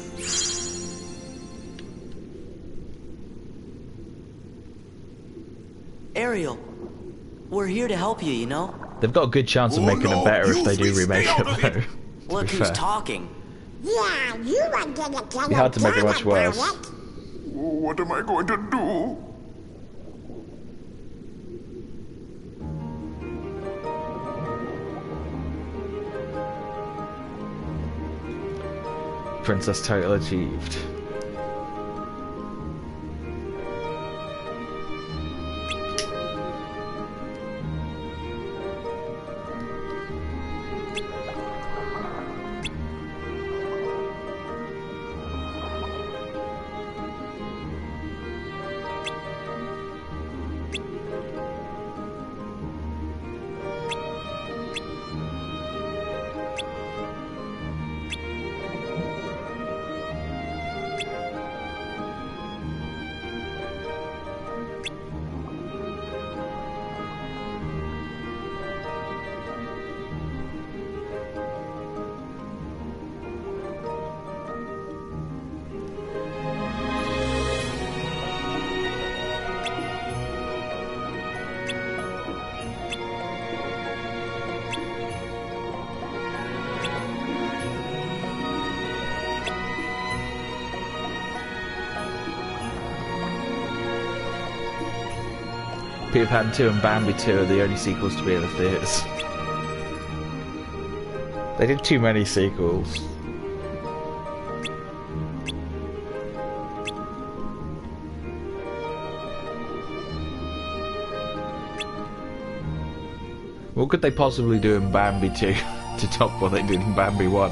Ariel, we're here to help you, you know? They've got a good chance of making it better if they do remake it, though. Look who's talking. Yeah, you are gonna tell You had to make it much worse. What am I going to do? Princess title achieved. Peter Pan 2 and Bambi 2 are the only sequels to be in the theatres. They did too many sequels. What could they possibly do in Bambi 2 to top what they did in Bambi 1?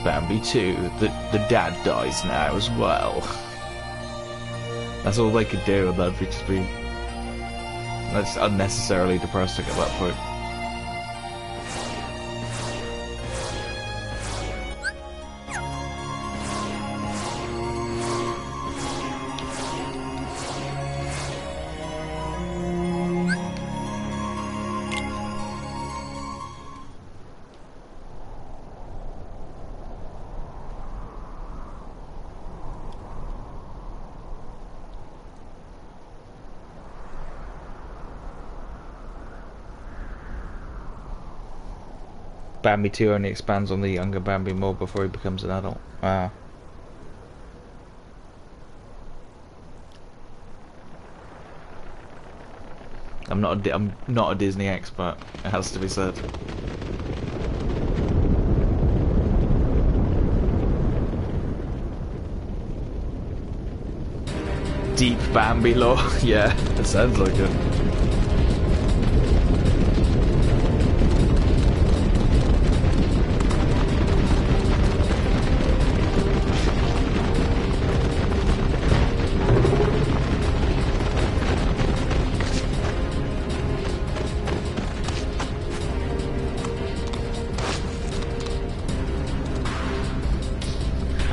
Bambi 2, the dad dies now as well. That's all they could do, and that'd just be... That's unnecessarily depressing at that point. Bambi 2 only expands on the younger Bambi more before he becomes an adult. Ah. I'm not a Disney expert, it has to be said. Deep Bambi lore? Yeah, it sounds like it.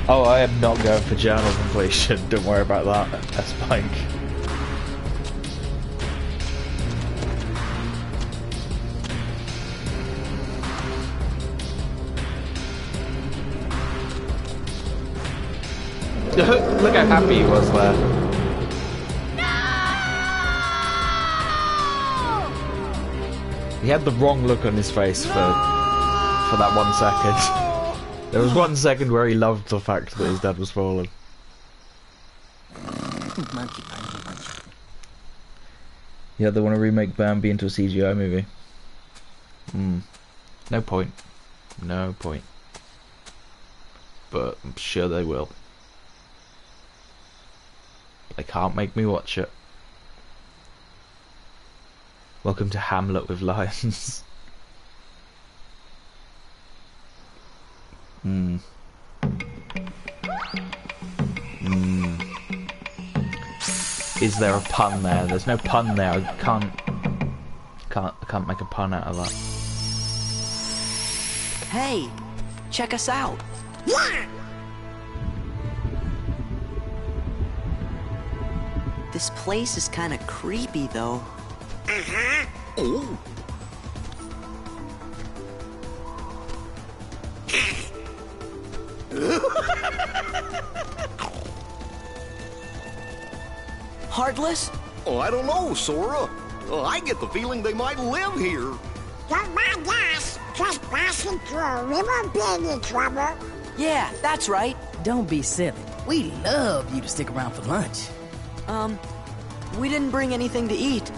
Oh, I am not going for journal completion. Don't worry about that. That's Spike. Look how happy he was there. No! He had the wrong look on his face for that 1 second. There was 1 second where he loved the fact that his dad was fallen. Yeah, they want to remake Bambi into a CGI movie. No point. No point. But I'm sure they will. They can't make me watch it. Welcome to Hamlet with lions. Is there a pun there? There's no pun there. I can't make a pun out of that. Hey, check us out. This place is kind of creepy, though. Uh-huh. Oh. Heartless? Oh, I don't know, Sora. I get the feeling they might live here. Don't mind us. Just passing through. We won't be any trouble. Yeah, that's right. Don't be silly. We'd love you to stick around for lunch. We didn't bring anything to eat.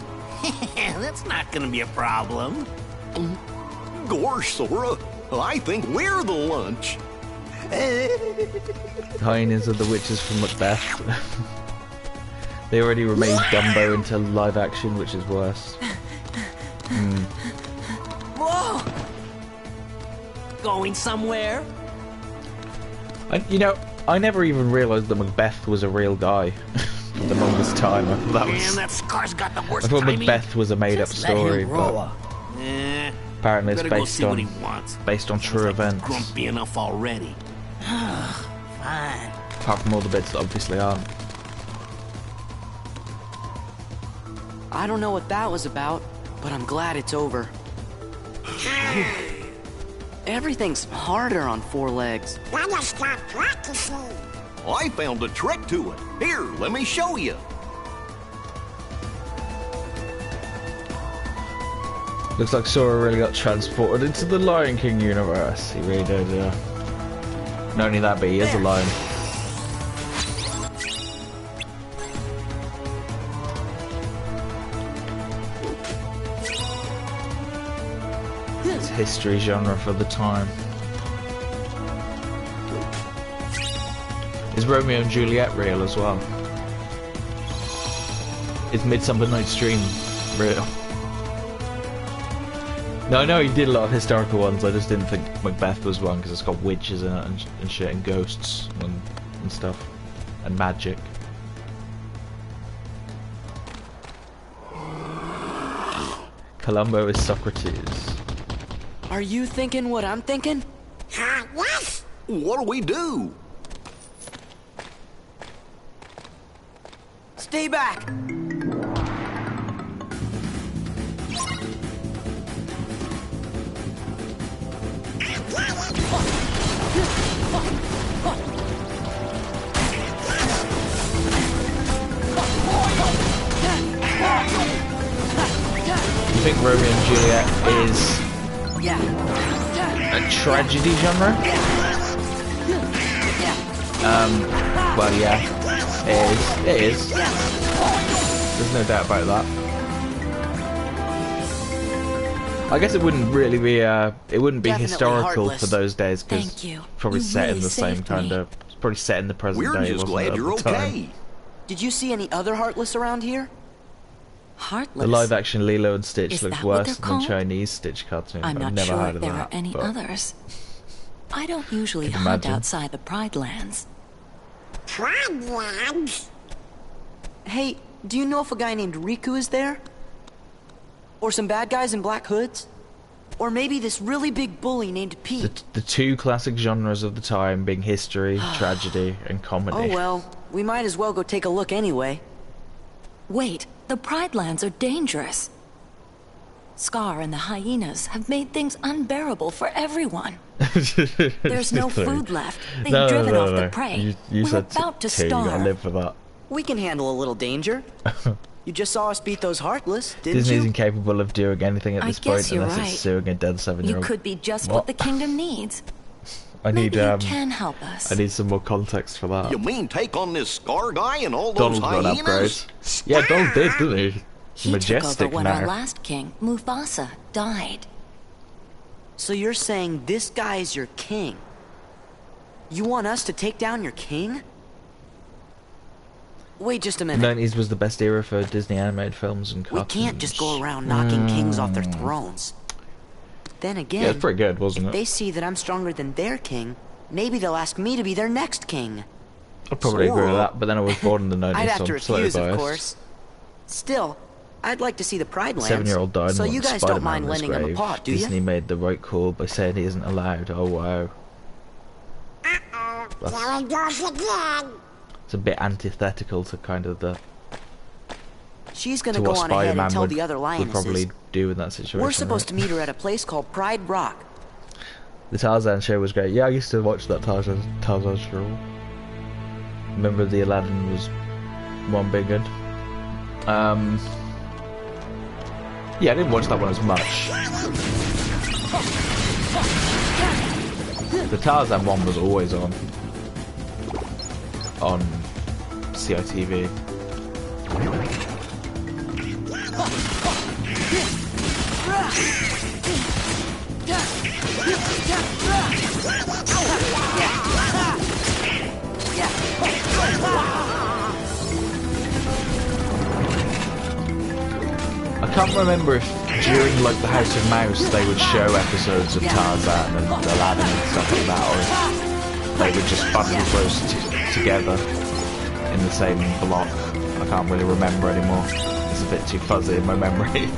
That's not gonna be a problem. Gosh, Sora. I think we're the lunch. Hyenas are the witches from Macbeth. They already remade Dumbo into live action, which is worse. Whoa! Going somewhere? You know, I never even realised that Macbeth was a real guy. For the longest time, I thought that was. Man, that scar's got the worst I thought timing. Macbeth was a made-up story, but apparently it's Better go see what he wants. based on true events. Grumpy enough already. Fine. Apart from all the bits that obviously aren't. I don't know what that was about, but I'm glad it's over. Everything's harder on 4 legs. Gotta start practicing. I found a trick to it. Here, let me show you. Looks like Sora really got transported into the Lion King universe. He really did, yeah. Not only that, but he is a lion. It's history genre for the time. Is Romeo and Juliet real as well? Is Midsummer Night's Dream real? No, I know he did a lot of historical ones, I just didn't think Macbeth was one, because it's got witches in it and shit, and ghosts and stuff. And magic. Columbo is Socrates. Are you thinking what I'm thinking? Yes? What do we do? Stay back! You think Romeo and Juliet is a tragedy genre? Well, yeah, it is. There's no doubt about that. I guess it wouldn't really be it wouldn't be historical for those days, because probably set in the same kind of, it's probably set in the present day. We're just glad you're okay. Did you see any other Heartless around here? Heartless? The live-action Lilo and Stitch Is looks that what worse they're than the called? Chinese Stitch cartoon. I'm I've not never sure heard if of there that, are any but others. I don't usually Can hunt imagine. outside the Pride Lands. Pride Lands? Hey, do you know if a guy named Riku is there? Or some bad guys in black hoods? Or maybe this really big bully named Pete? the two classic genres of the time being history, tragedy, and comedy. Oh well, we might as well go take a look anyway. Wait, the Pride Lands are dangerous. Scar and the hyenas have made things unbearable for everyone. There's no food left. They've driven off the prey. You We're said about to two, you gotta starve. live for that. We can handle a little danger. You just saw us beat those Heartless, didn't Disney's you? incapable of doing anything at I this guess point you're unless right. it's suing a dead 7-year-old. You could be just what the kingdom needs. I need Maybe you can help us. I need some more context for that. You mean take on this Scar guy and all those Donald got an upgrade. hyenas? Yeah, Donald did, didn't he? He Majestic took over when now. our last king, Mufasa, died. So you're saying this guy is your king? You want us to take down your king? Wait just a The minute. 90s was the best era for Disney animated films and We cartoons. can't just go around knocking kings off their thrones. Then again, Yeah, it's pretty good, wasn't if it? they see that I'm stronger than their king, maybe they'll ask me to be their next king. I'd probably agree with that, but then I was born in the 90s, I'd have so to I'm slightly refuse, of biased. course. Still, I'd like to see the Pride Lands. 7-year-old died so and you wanted guys Spider-Man don't mind in his lending him a grave. pot, do Disney you? made the right call by saying he isn't allowed. Oh wow. There it goes again. It's a bit antithetical to kind of the She's gonna to go what on ahead Spider-Man and tell would, the other would lionesses. probably do in that situation. We're supposed right? to meet her at a place called Pride Rock. The Tarzan show was great. Yeah, I used to watch that Tarzan show. Remember the Aladdin was one big good. Yeah, I didn't watch that one as much. The Tarzan one was always on CITV. I can't remember if during like the House of Mouse they would show episodes of Tarzan and Aladdin and stuff like that, or if they would just bundle those together in the same block. I can't really remember anymore. It's a bit too fuzzy in my memory.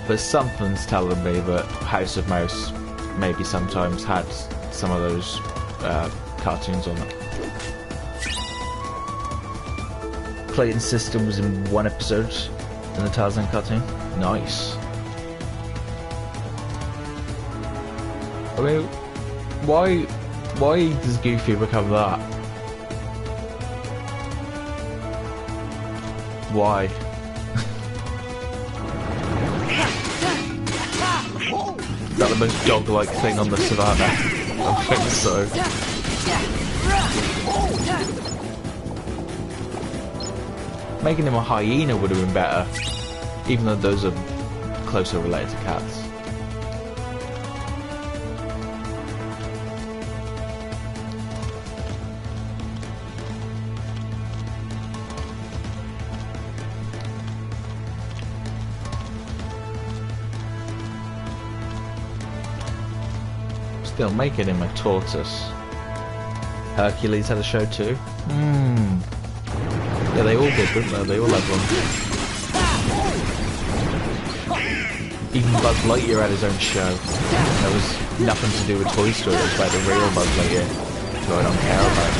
But something's telling me that House of Mouse maybe sometimes had some of those cartoons on it. Clayton's sister was in one episode in the Tarzan cartoon. Nice. I mean, why does Goofy become that? Why? Is that the most dog-like thing on the savannah? I think so. Making him a hyena would have been better, even though those are closer related to cats. Still making him a tortoise. Hercules had a show too. Yeah, they all did, didn't they? They all had one. Even Buzz Lightyear had his own show. There was nothing to do with Toy Story. It was about the real Buzz Lightyear, who I don't care about.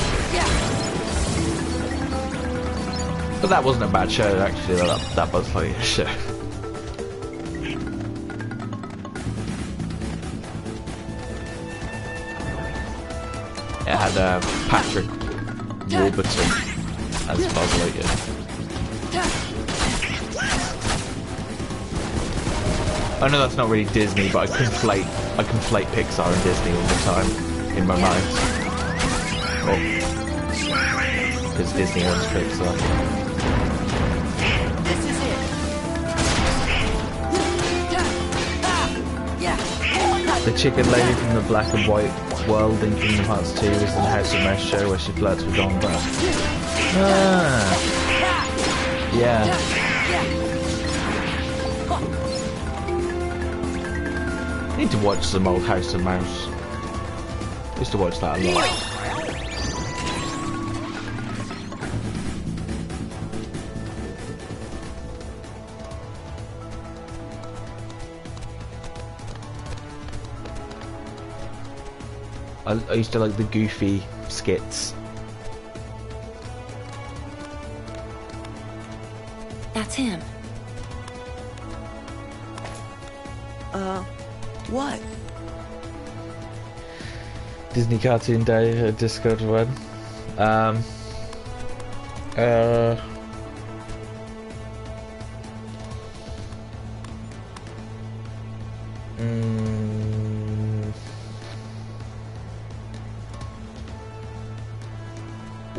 But that wasn't a bad show, actually, that Buzz Lightyear show. It had Patrick Warburton as Buzz Lightyear. I know that's not really Disney, but I conflate Pixar and Disney all the time in my mind. Because Disney owns Pixar. This is it. The chicken lady from the black and white world in Kingdom Hearts 2 was in the House of Mouse show where she flirts with Don Brown. Yeah. I need to watch some old House of Mouse. I used to watch that a lot. I used to like the Goofy skits. That's him. What? Disney Cartoon Day Discord one.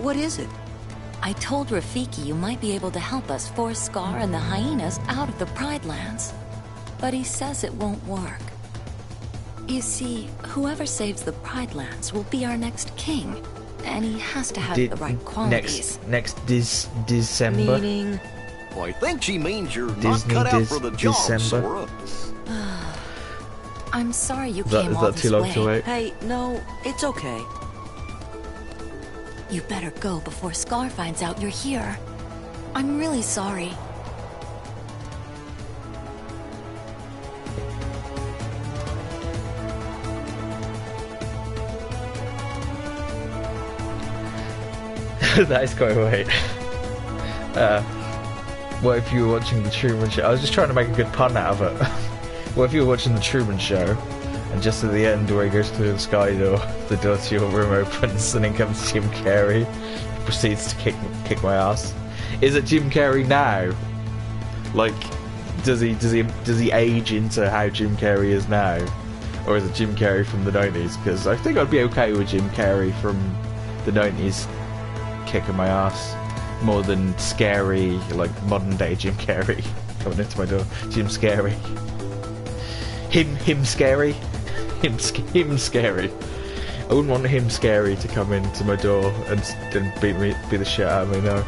What is it? I told Rafiki you might be able to help us force Scar and the hyenas out of the Pride Lands. But he says it won't work. You see, whoever saves the Pride Lands will be our next king. And he has to have the right qualities. Next December. Meaning? Well, I think she means you're Disney not cut out for the job, December. Sora. I'm sorry you Is came all that this too long way. to wait? Hey, no, it's okay. You better go before Scar finds out you're here. I'm really sorry. That is quite right. What if you were watching the Truman Show? I was just trying to make a good pun out of it. What if you were watching the Truman Show, and just at the end where he goes through the sky door, the door to your room opens, and in comes Jim Carrey, who proceeds to kick my ass. Is it Jim Carrey now? Like, does he age into how Jim Carrey is now, or is it Jim Carrey from the 90s? Because I think I'd be okay with Jim Carrey from the 90s kicking my ass more than scary, like modern day Jim Carrey coming into my door. Jim Scary. Him scary. Him scary. I wouldn't want him scary to come into my door and beat the shit out of me, no.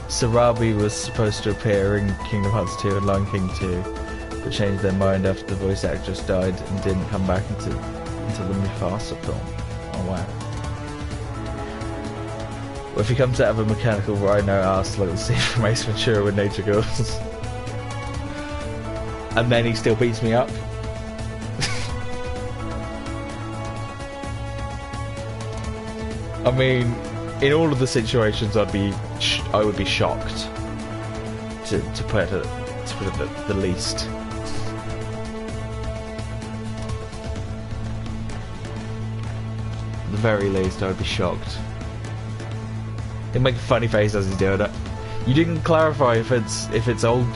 Sarabi was supposed to appear in Kingdom Hearts 2 and Lion King 2, but changed their mind after the voice actress died and didn't come back until the Mufasa film. Oh wow. Well, if he comes out of a mechanical rhino ass like the scene from Ace Ventura with Nature Girls, and then he still beats me up. I mean, in all of the situations, I would be shocked, to put it at the least. At the very least, I would be shocked. He'd make a funny face as he's doing it. You didn't clarify if it's old.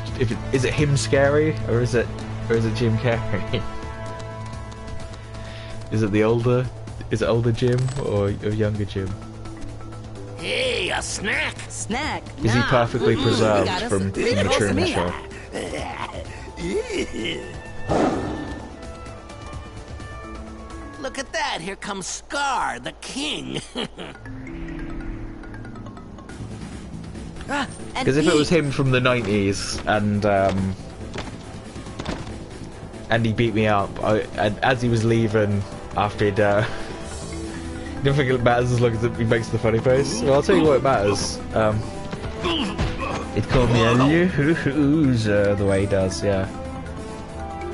Is it him scary or is it Jim Carrey? Is it older Jim or younger Jim? Hey, a snack! Snack? Is he perfectly preserved from the Truman Show? Look at that! Here comes Scar, the king. Because if it was him from the 90s and he beat me up, as he was leaving after he'd I don't think it matters as long as he makes the funny face. Well, I'll tell you what it matters. It called me a loser the way he does, yeah.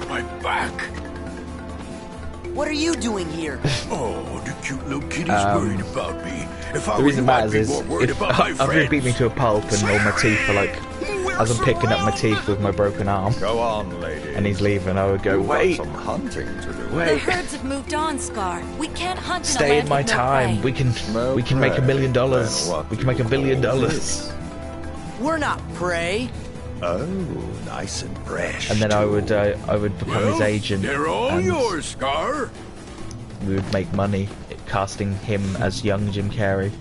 My back. What are you doing here? Oh, the cute little kitty's worried about me. If I The reason it matters is if after after he beat me to a pulp and all my teeth are like, as I'm picking up my teeth with my broken arm, go on, lady, and he's leaving, I would go, wait, some hunting to do. The herds have moved on, Scar. We can't hunt in a stay land in my with no time. prey. We can make $1 million. We can make $1 billion. We're not prey. Oh, nice and fresh. And then I would become his agent. They're all and yours, Scar. we would make money casting him as young Jim Carrey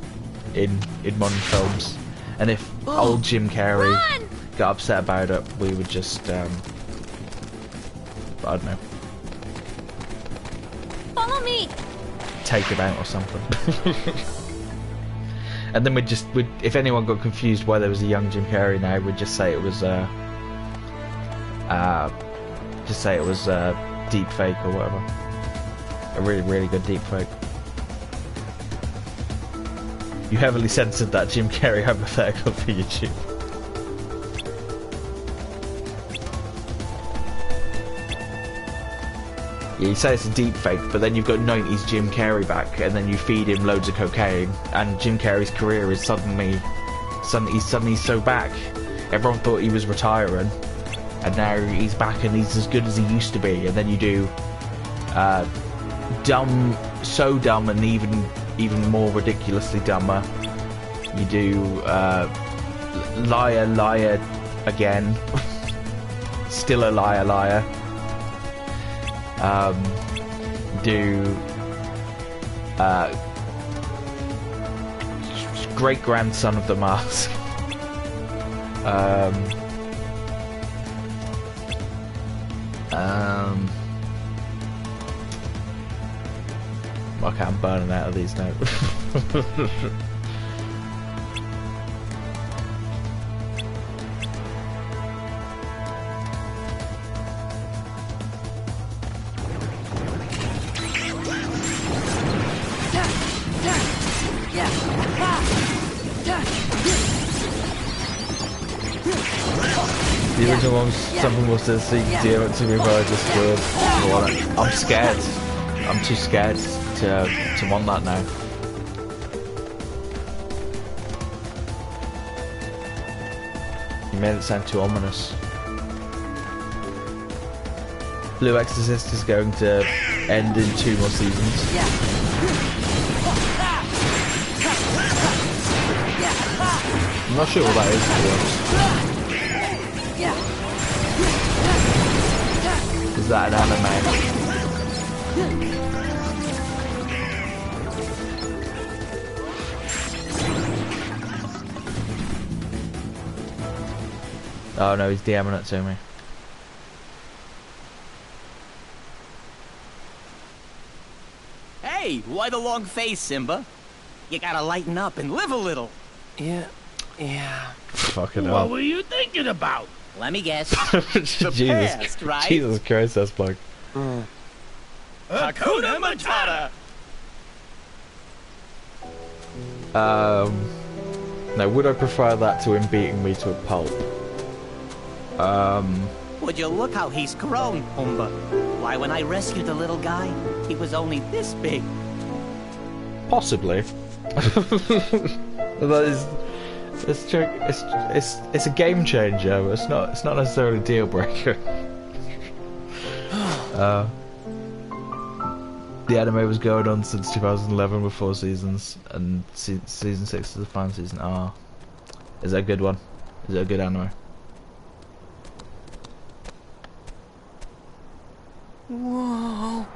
in modern films. And if old Jim Carrey got upset about it, we would just I don't know, Follow me. take him out or something. And then we'd if anyone got confused why there was a young Jim Carrey now, we'd just say it was deep fake or whatever. A really, really good deep fake. You heavily censored that Jim Carrey hypothetical for YouTube. Yeah, you say it's a deep fake, but then you've got 90s Jim Carrey back, and then you feed him loads of cocaine, and Jim Carrey's career is suddenly so back. Everyone thought he was retiring, and now he's back and he's as good as he used to be. And then you do so dumb and even more ridiculously dumber. You do liar again. Still a liar. Great grandson of the mask. Okay, I'm burning out of these now. The original one was something was to see DM it to me by Discord. I'm scared. I'm too scared. to want that now. You made it sound too ominous. Blue Exorcist is going to end in 2 more seasons. I'm not sure what that is, to be honest. Is that an anime? Oh no, he's DMing it to me. Hey, why the long face, Simba? You gotta lighten up and live a little. Yeah. Fucking hell. What were you thinking about? Let me guess. Jesus, past, right? Jesus Christ, that's like. Hakuna Matata! Now, would I prefer that to him beating me to a pulp? Would you look how he's grown, Pumbaa? Why, when I rescued the little guy, he was only this big. Possibly. That is, it's a game changer, but it's not necessarily a deal breaker. The anime was going on since 2011 with 4 seasons, and season 6 is the final season. Is that a good one? Is it a good anime? Whoa.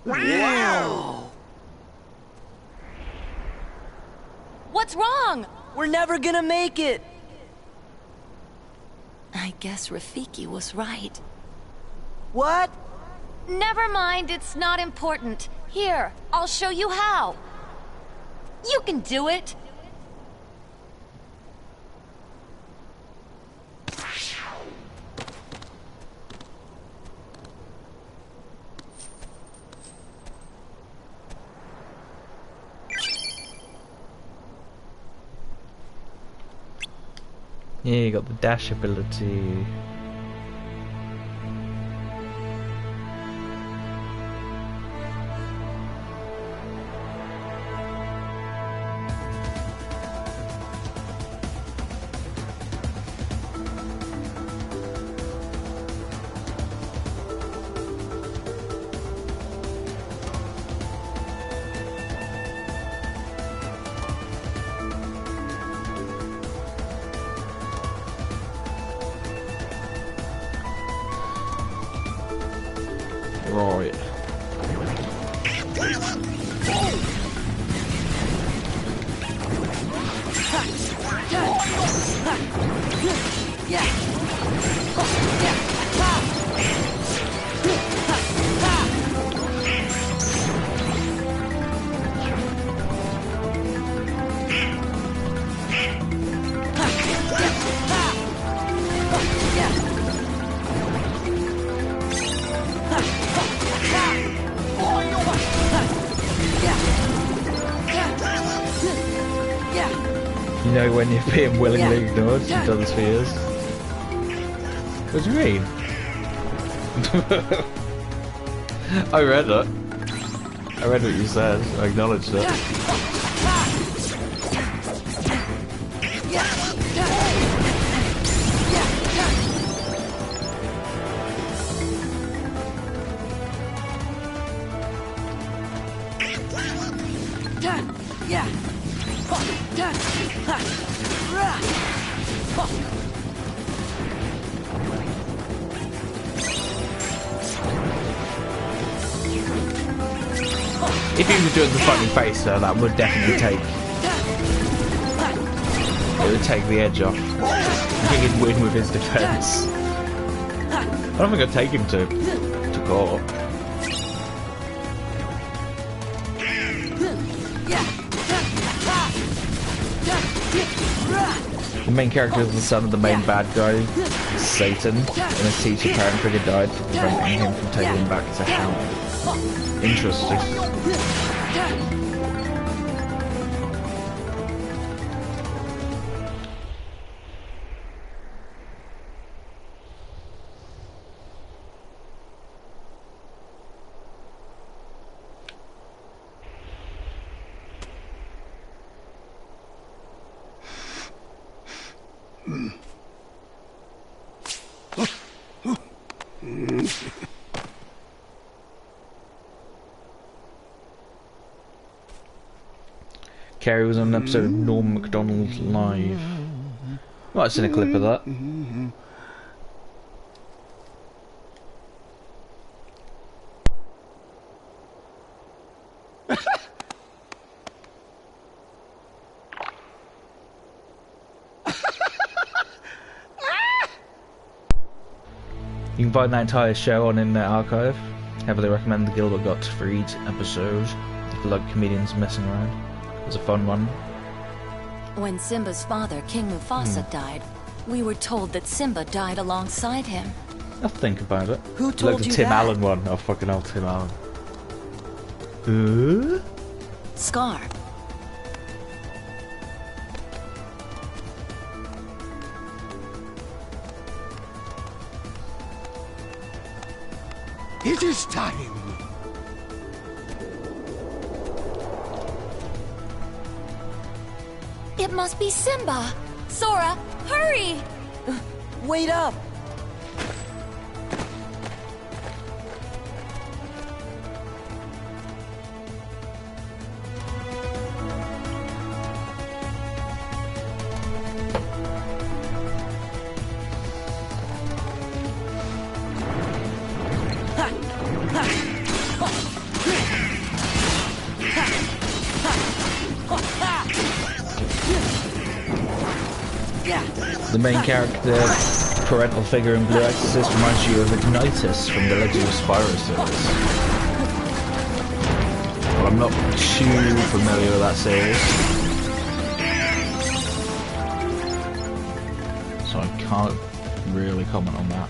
Wow! What's wrong? We're never gonna make it! I guess Rafiki was right. What? Never mind, it's not important. Here, I'll show you how. You can do it. Yeah, you got the dash ability. Right. You know when you're being willingly ignored, you've done this for years. What do you mean? I read it. I read what you said. I acknowledged it. If he was doing the funny face though, that would definitely take... It would take the edge off. I think he'd win with his defense. I don't think I'd take him to court. The main character is the son of the main bad guy, Satan, and his teacher parent figure died for preventing him from taking him back to hell. Interesting. Carey was on an episode of Norm Macdonald Live. Might have seen a clip of that. You can find that entire show on Internet Archive. Heavily recommend the Gilbert Gottfried episode if you like comedians messing around. It was a fun one. When Simba's father, King Mufasa, died, we were told that Simba died alongside him. I'll think about it. Who told like the you Tim that? Allen one. Oh, fucking hell, Tim Allen. Scar. It is time. It must be Simba. Sora, hurry! Wait up! The main character, parental figure in Blue Exorcist, reminds you of Ignitus from the Legend of Spyro series. Well, I'm not too familiar with that series, so I can't really comment on that.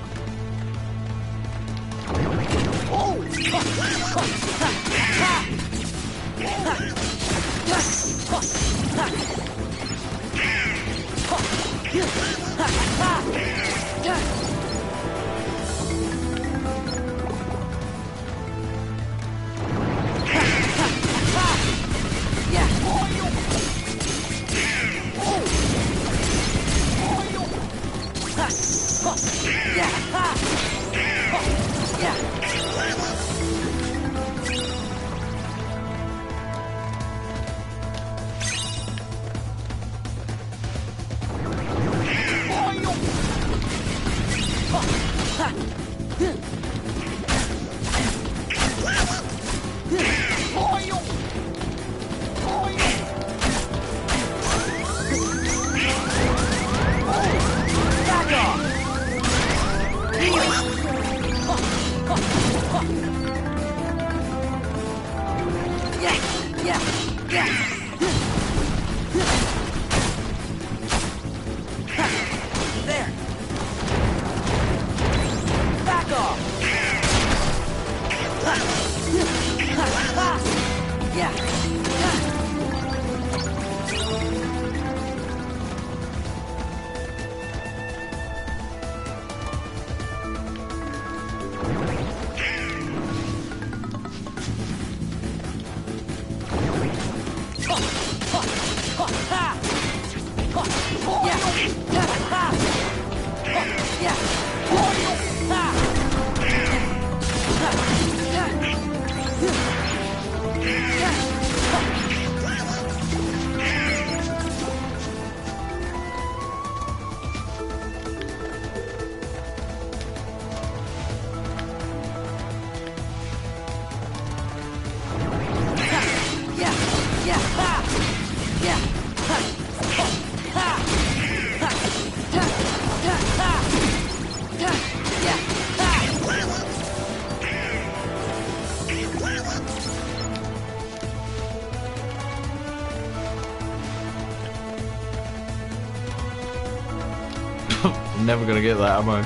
I'm never gonna get that, am I?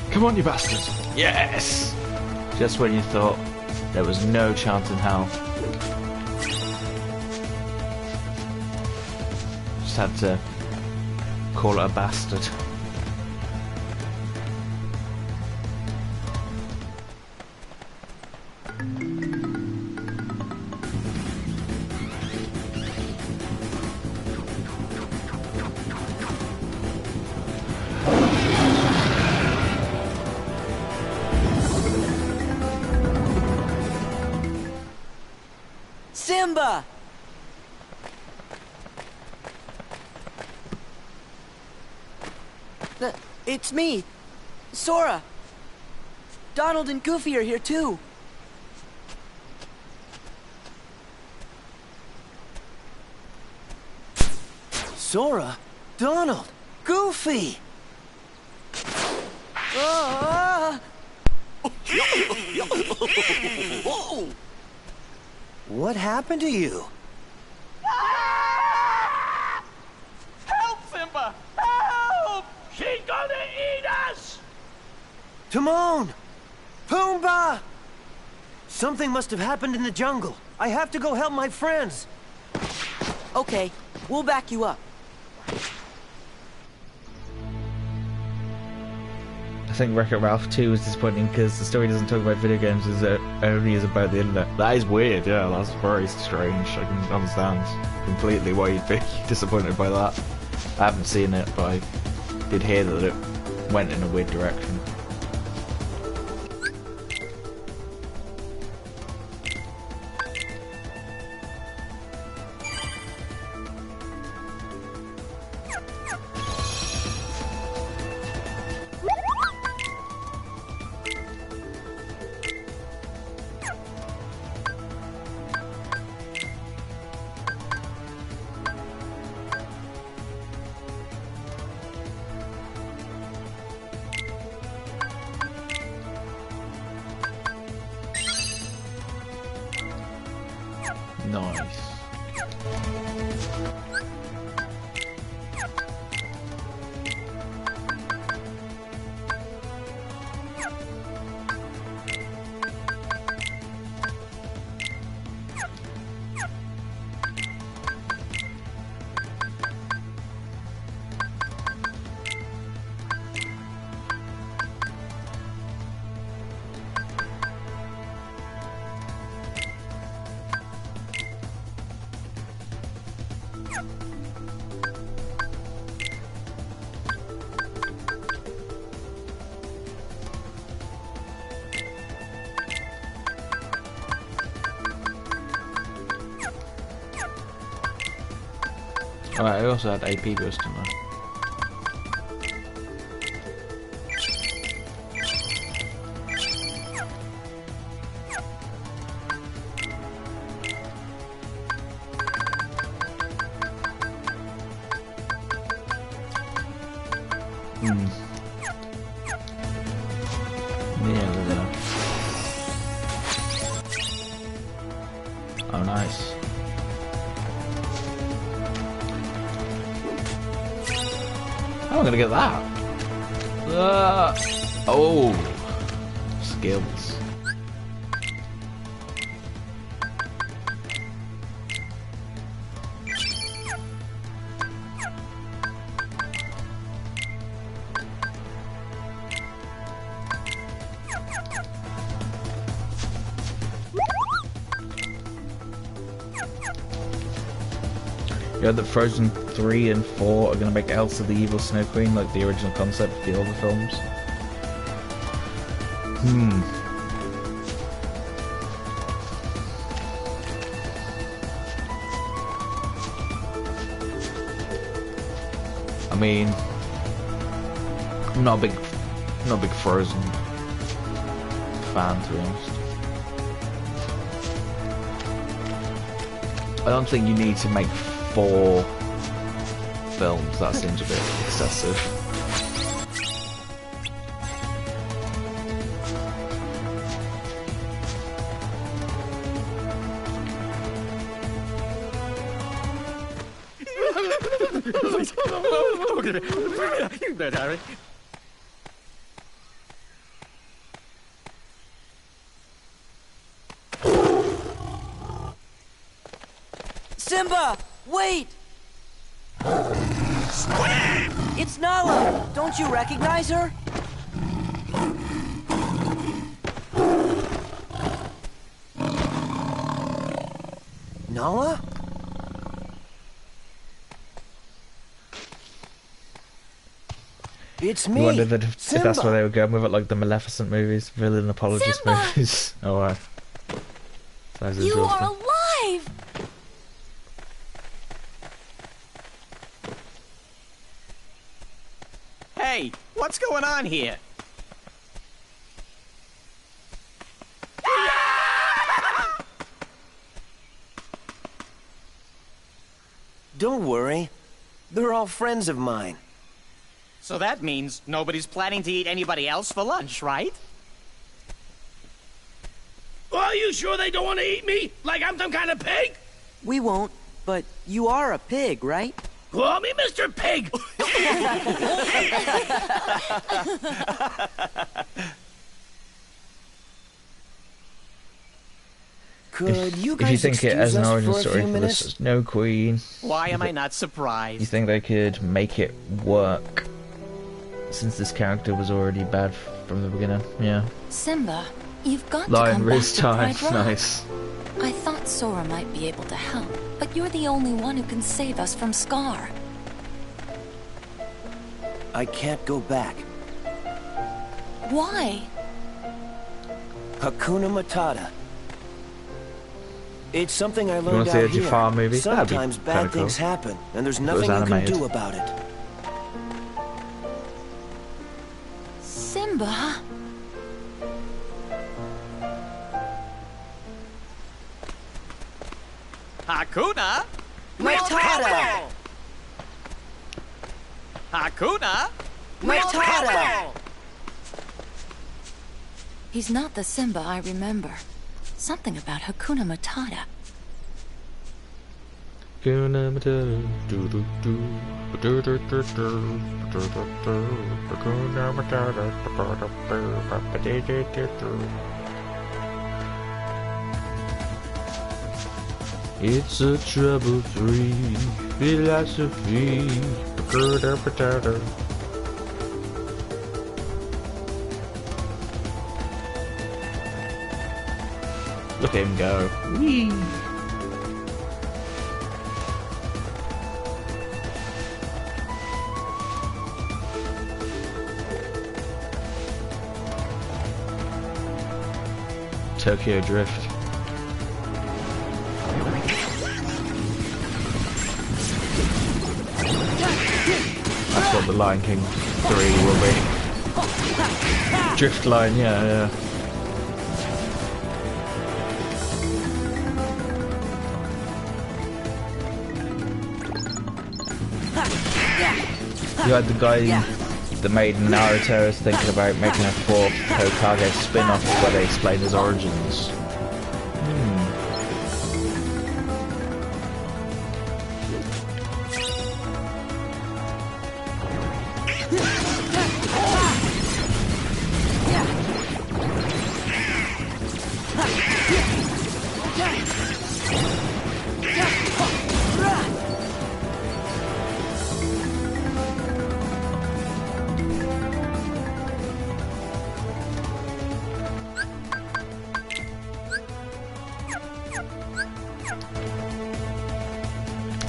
Come on, you bastards! Yes! Just when you thought there was no chance in hell. Just had to call it a bastard. Simba! It's me, Sora. Donald and Goofy are here too. Sora? Donald? Goofy! What happened to you? Help, Simba! Help! She's gonna eat us! Timon! Pumbaa! Something must have happened in the jungle. I have to go help my friends. Okay, we'll back you up. I think Wreck-It Ralph 2 is disappointing because the story doesn't talk about video games, it only is about the internet. That is weird, yeah, that's very strange. I can understand completely why you'd be disappointed by that. I haven't seen it, but I did hear that it went in a weird direction. Nice. Alright, I also had AP burst in there. Yeah, there. Oh, nice. How am I gonna get that? Oh, skills. You know that Frozen 3 and 4 are going to make Elsa the evil Snow Queen, like the original concept of the older films? I mean, I'm not a big Frozen fan, to be honest. I don't think you need to make 4 films. That seems a bit excessive. You bet, Harry. Simba! Wait! It's Nala! Don't you recognize her? Nala? It's me, You wondered that if Simba. that's where they were going with it, like the Maleficent movies, villain apologist Simba! movies. Oh, right. You are alive! alive! Hey, what's going on here? Don't worry. They're all friends of mine. So that means nobody's planning to eat anybody else for lunch, right? Are you sure they don't want to eat me? Like I'm some kind of pig? We won't, but you are a pig, right? Call me Mr. Pig! Could you If guys you think it as excuse an us origin for a story few for minutes? this Snow Queen, Why am I not you surprised? think they could make it work since this character was already bad from the beginning? Yeah. Simba, you've got to Lion come back Riz to time, Pride Rock. nice. I thought Sora might be able to help, but you're the only one who can save us from Scar. I can't go back. Why? Hakuna Matata. It's something I wanna learned see a out here. Jafar movie? That'd be Sometimes kinda bad things cool. happen, and there's If it was nothing you can animated. do about it. Simba? Hakuna? Matata! Hakuna? Matata! He's not the Simba I remember. Something about Hakuna Matata. Hakuna Matata, do do do, do do do do, do do do, Hakuna Matata, do do do do. It's a trouble-free philosophy. Hakuna Matata. Look at him go. Whee! Tokyo Drift. That's what the Lion King 3 will be. Drift line, yeah. You had the guy that made Naruto is thinking about making a fourth Hokage spin-off where they explain his origins.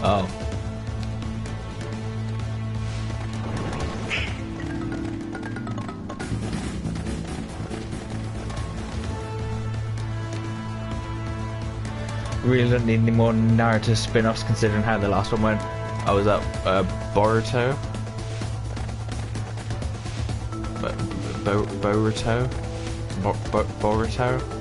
Oh. Really don't need any more Naruto spin-offs considering how the last one went. I was at Boruto. Boruto? Boruto?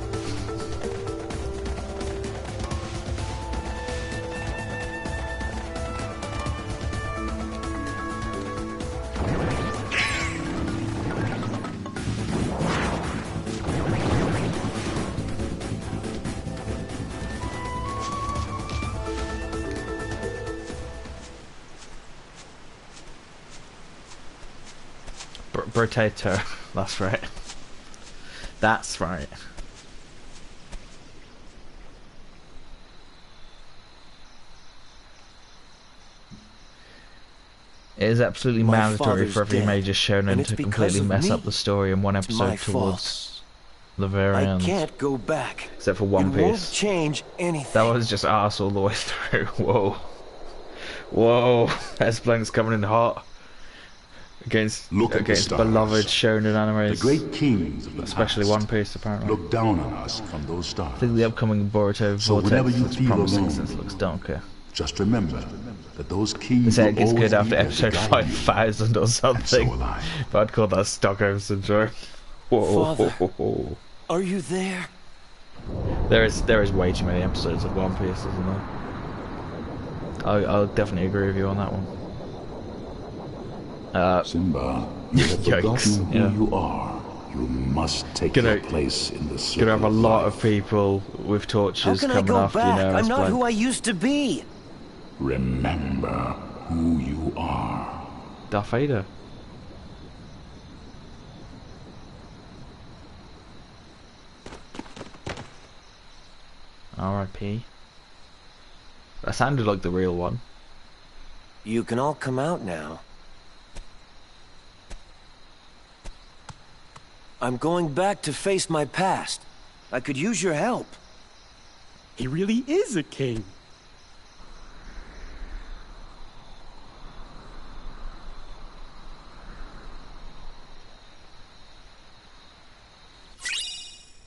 Potato. That's right. That's right. It is absolutely My mandatory for father's every dead, major shonen and it's to because completely of mess me. up the story in one It's episode my fault. towards the very I end. can't go back. Except for One It won't Piece. change anything. That was just arse all the way through. Whoa. Whoa. S-Blank's coming in hot. against Look at the stars. beloved shonen animes. The great kings of the especially past One Piece, apparently. look down on us from those stars. I think the upcoming Boruto So whenever Vortex you is feel promising alone, since it looks darker. Just remember that those They keys say will it gets always good after be there to episode guide 5000 or something. But I'd call that Stockholm Syndrome. Whoa. Father. Are you there? There is way too many episodes of One Piece, isn't there? I'll definitely agree with you on that one. Simba, you have forgotten who yeah. you are. You must take your place in the circle. Gonna have a lot of people with How torches can I coming go after back? you now. I'm not who I used to be. Remember who you are. Darth Vader. R.I.P. That sounded like the real one. You can all come out now. I'm going back to face my past. I could use your help. He really is a king.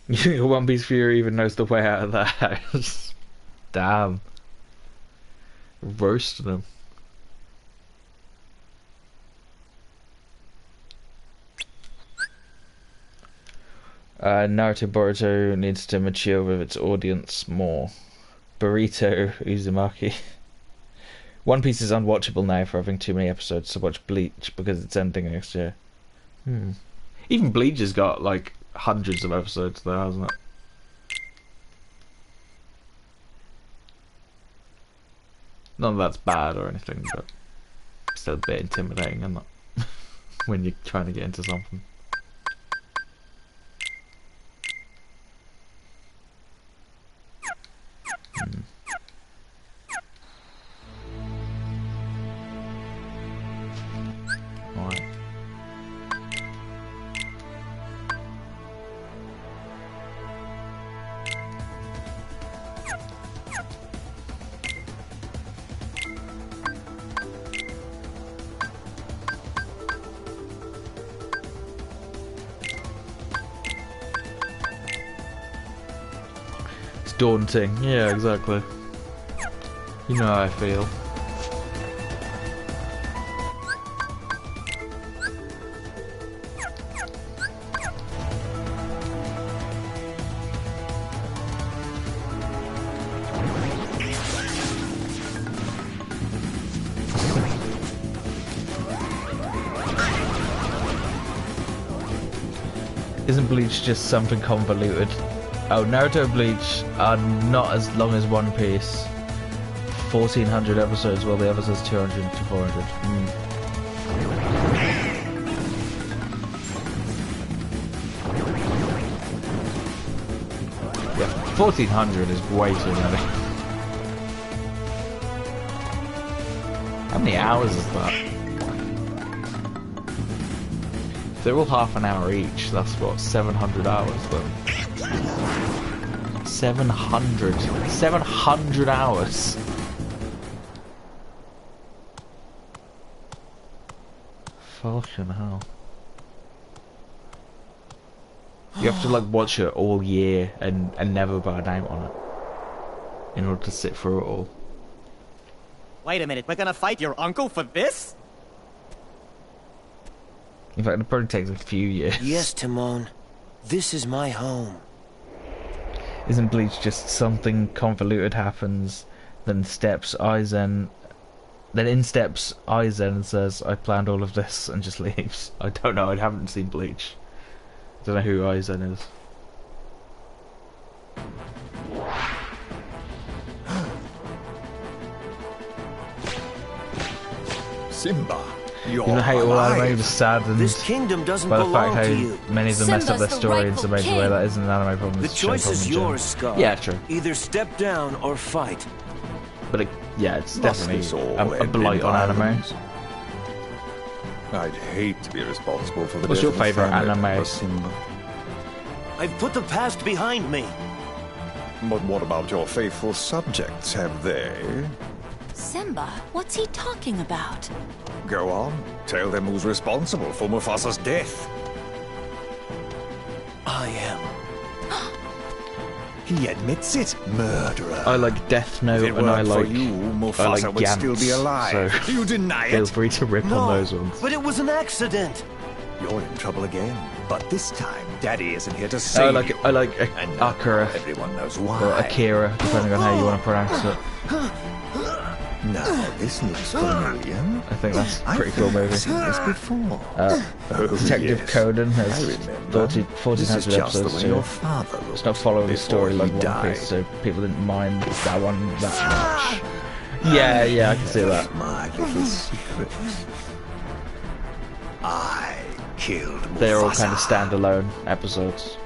You think One Piece Fury even knows the way out of that house? Damn. Roasting him. Naruto Boruto needs to mature with its audience more. Burrito Uzumaki. One Piece is unwatchable now for having too many episodes to watch Bleach because it's ending next year. Even Bleach has got like hundreds of episodes though, hasn't it? None of that's bad or anything, but still a bit intimidating, isn't it? When you're trying to get into something. Alright. It's daunting. Yeah, exactly. You know how I feel. Isn't Bleach just something convoluted? Oh, Naruto and Bleach are not as long as One Piece. 1400 episodes, while the others is 200 to 400. Yeah, 1400 is way too many. How many hours is that? If they're all half an hour each, that's what, 700 hours then. 700 hours. Fucking hell. You have to like watch it all year and never burn out on it in order to sit through it all. Wait a minute, we're gonna fight your uncle for this? In fact, it probably takes a few years. Yes, Timon. This is my home. Isn't Bleach just something convoluted happens, then steps Aizen, then in steps Aizen and says, I planned all of this, and just leaves? I don't know, I haven't seen Bleach. I don't know who Aizen is. Simba, You know how all anime was saddened This kingdom doesn't by the fact belong how to you. many of them messed up their Simba's the story in rightful some major way. king. That isn't an anime problem. The It's a show choice problem is in general. yours, Scar. Yeah, true. Either step down or fight. But yeah, it's Must definitely this all a end blight in on anime. violence? I'd hate to be responsible for the What's death your of a favourite family anime? of Simba. I've put the past behind me. But what about your faithful subjects? Have they? Simba, what's he talking about? Go on. Tell them who's responsible for Mufasa's death. I am. He admits it, murderer. I like Death Note, If it and I weren't for like you, Mufasa would Gantz, still be alive. so You deny feel it? free to rip No, on those ones. but it was an accident. You're in trouble again. But this time, Daddy isn't here to I save like you. And Akira, everyone knows why. or Akira, depending on how you want to pronounce it. Now, this looks familiar. I think that's a pretty cool movie. I've seen this before. Detective yes. Conan I has remember. 14 This is just the episodes way too. your father It's not following the before story he like One died. Piece, so people didn't mind that one that much. Yeah, I can see that. My little secret. I killed Mufasa. They're all kind of standalone episodes,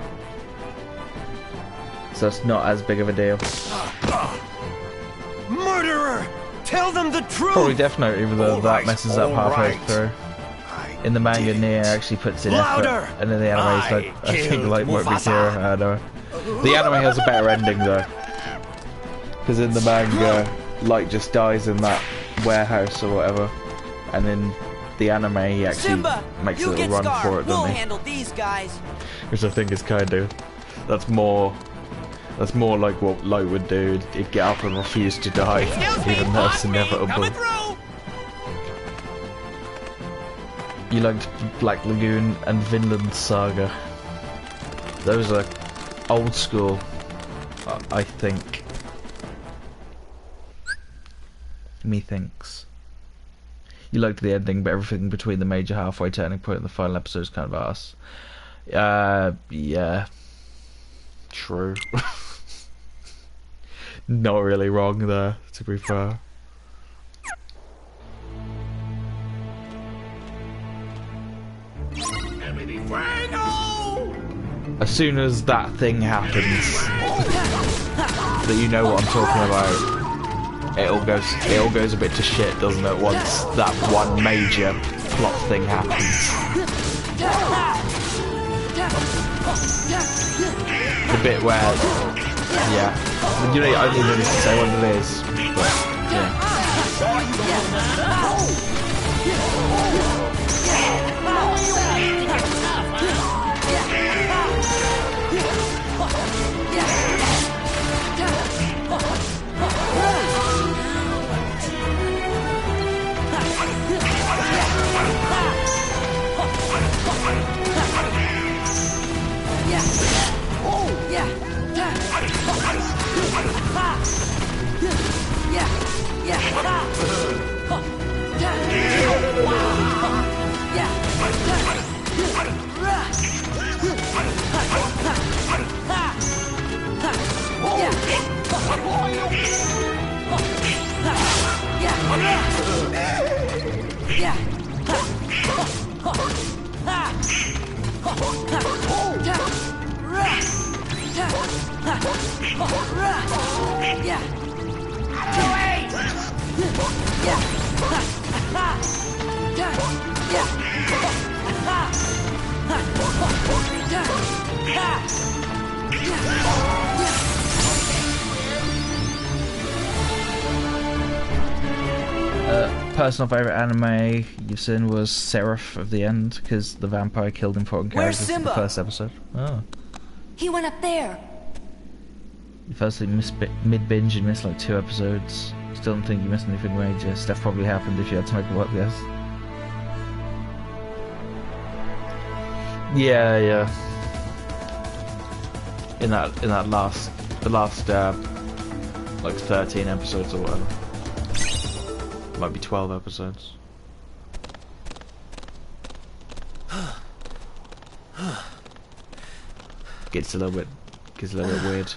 so it's not as big of a deal. Murderer! Tell them the truth! Probably Death Note, even though All that right, messes up all halfway right. through. In the manga, Nia actually puts in Louder! effort, and then the anime is like, I think killed like might be Mufasa. Kira. I don't know. The anime has a better ending though, because in the manga, Light just dies in that warehouse or whatever, and in the anime he actually Simba, makes a you little get run Scar. for it, We'll doesn't he? handle these guys. Which I think is kind of that's more like what Light would do. He'd get up and refuse to die, even though it's inevitable. You liked Black Lagoon and Vinland Saga. Those are old school, I think. Methinks. You liked the ending, but everything between the major halfway turning point and the final episode is kind of arse. Yeah. True. Not really wrong there, to be fair. As soon as that thing happens, that you know what I'm talking about, it all goes a bit to shit, doesn't it? Once that one major plot thing happens. The bit where, yeah, you know, I don't even need to say what it is, but yeah. Personal favourite anime you've seen was Seraph of the End, because the vampire killed important Where's characters in the Simba? first episode. Oh. He went up there. You firstly missed mid-binge and missed like 2 episodes. Still don't think you missed anything major. Stuff probably happened if you had to make a work guess. Yeah. In that last like 13 episodes or whatever. Might be 12 episodes. Gets a little bit weird.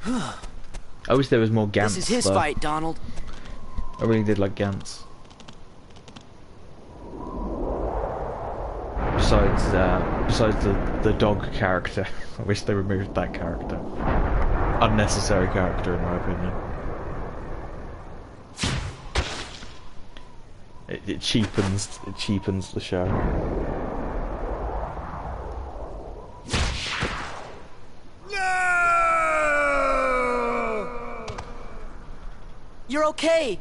I wish there was more Gantz. This is his though. fight, Donald. I really did like Gantz. Besides the dog character, I wish they removed that character. Unnecessary character, in my opinion. It cheapens the show. You're okay.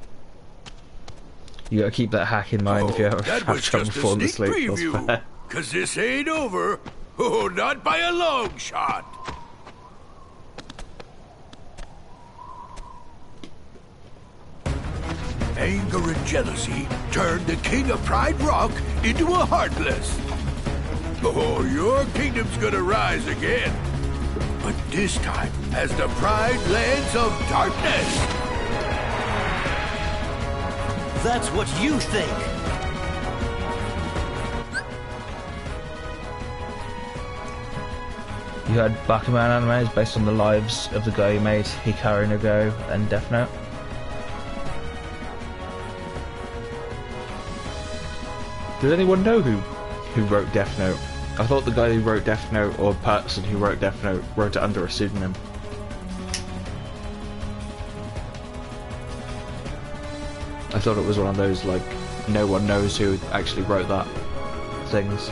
You gotta keep that hack in mind if you ever That have was trouble just a falling sneak asleep. preview. Cause this ain't over. Oh, not by a long shot. Anger and jealousy turned the king of Pride Rock into a Heartless. Oh, your kingdom's gonna rise again. But this time as the Pride Lands of Darkness. That's what you think. You had Bakuman animes based on the lives of the guy who made Hikaru no Go and Death Note. Does anyone know who wrote Death Note? I thought the guy who wrote Death Note, or person who wrote Death Note, wrote it under a pseudonym. I thought it was one of those, like, no one knows who actually wrote that things.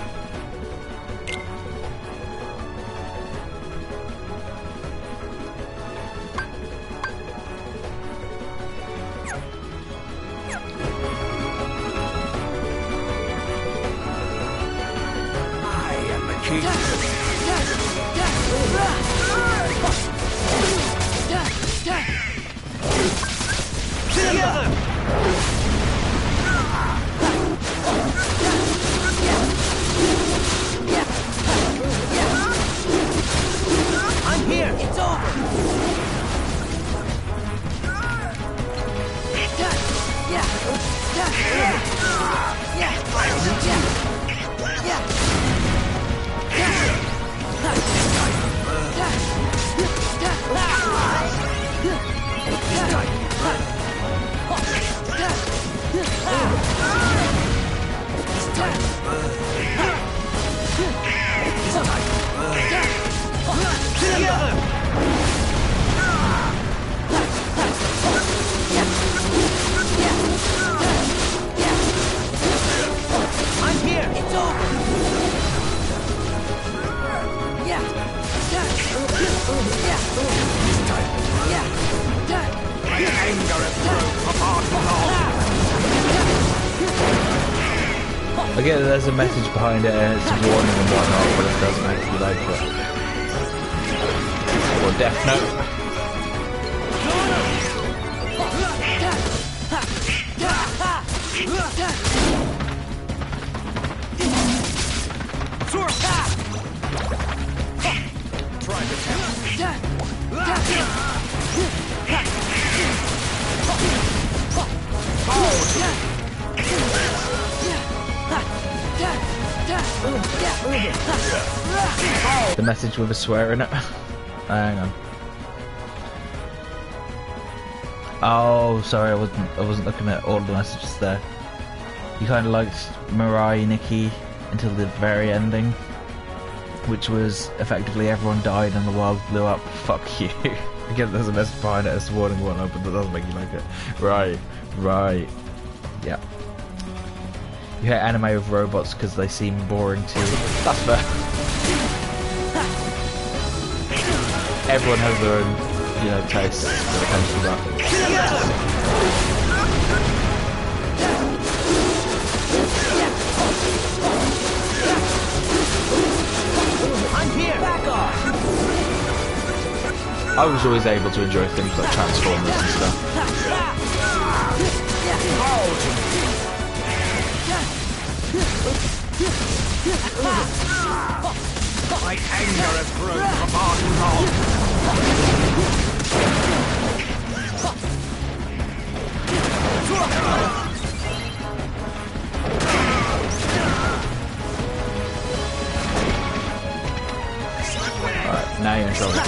I get that there's a message behind it and it's a warning and whatnot, but it doesn't make you like it. Or Death Note. The message with a swear in it. Hang on. Oh, sorry, I wasn't looking at all the messages there. You kind of liked Mirai Nikki until the very ending, which was effectively everyone died and the world blew up. Fuck you. Again, there's a message behind it, it's a warning and whatnot, but that doesn't make you like it. Right. Yeah. You hate anime with robots because they seem boring too. That's fair. Everyone has their own, tastes when it comes to that. I'm here. Back off. I was always able to enjoy things like Transformers and stuff. My anger has grown from far too long. Alright, now you're in trouble.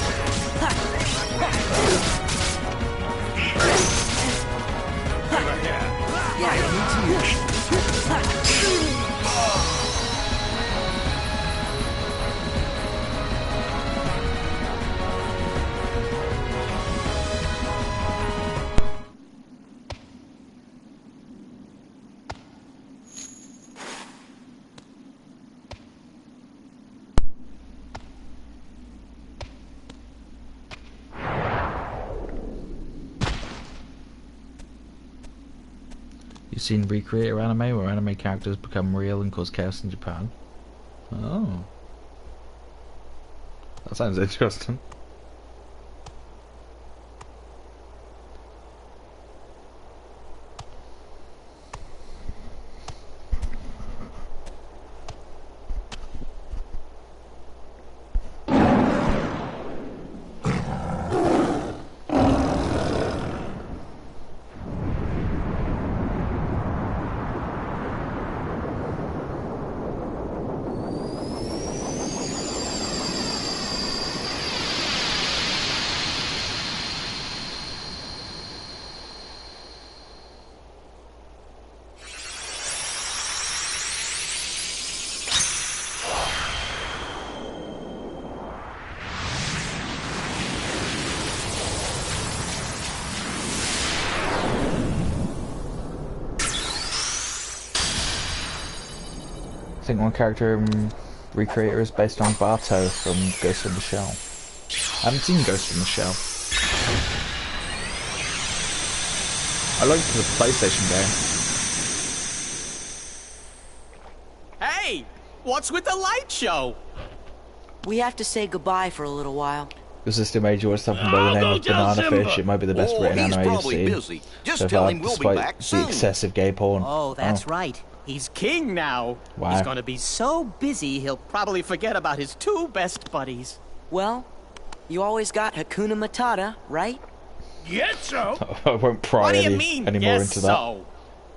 You've seen Recreator anime, where anime characters become real and cause chaos in Japan. Oh. That sounds interesting. I think one character in Recreator is based on Bartow from Ghost in the Shell. I haven't seen Ghost in the Shell. I liked the PlayStation game. Hey! What's with the light show? We have to say goodbye for a little while. Your sister made you watch something by the name of Banana Fish. It might be the best written anime you've seen. Busy. Just so tell far, him we'll be despite back the soon. excessive gay porn. Oh, that's right. He's king now. Wow. He's gonna be so busy he'll probably forget about his two best buddies. Well, you always got Hakuna Matata, right? Yes, so. I won't pry What do you any mean, more yes, into that. so?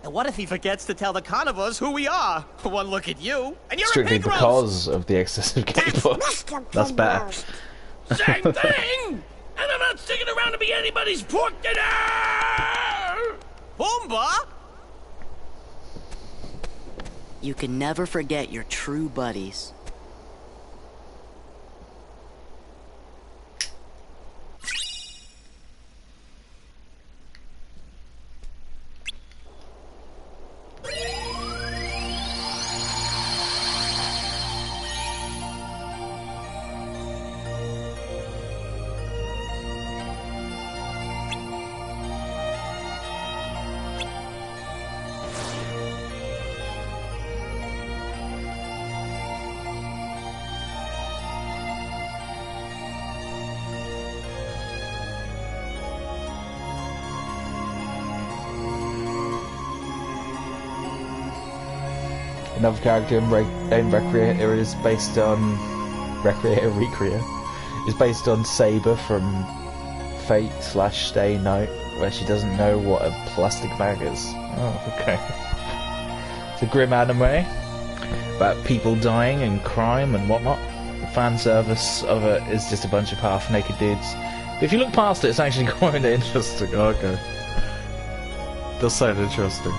And what if he forgets to tell the carnivores who we are? One look at you, and you're Strictly a pig roast. because of the excessive gay porn. That's better. Same thing! And I'm not sticking around to be anybody's pork dinner! Pumbaa! You can never forget your true buddies. Another character in Recreator is based on Recreator is based on Saber from Fate/Stay Night, where she doesn't know what a plastic bag is. Oh, okay. It's a grim anime about people dying and crime and whatnot. The fan service of it is just a bunch of half-naked dudes. But if you look past it, it's actually quite interesting. Okay. Does sound interesting.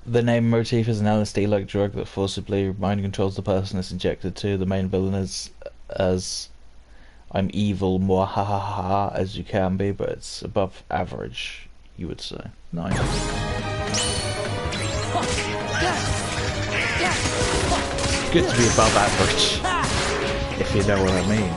The name motif is an LSD-like drug that forcibly mind controls the person it's injected to. The main villain is as I'm evil, more ha ha ha as you can be, but it's above average, you would say. Nice. Good to be above average, if you know what I mean.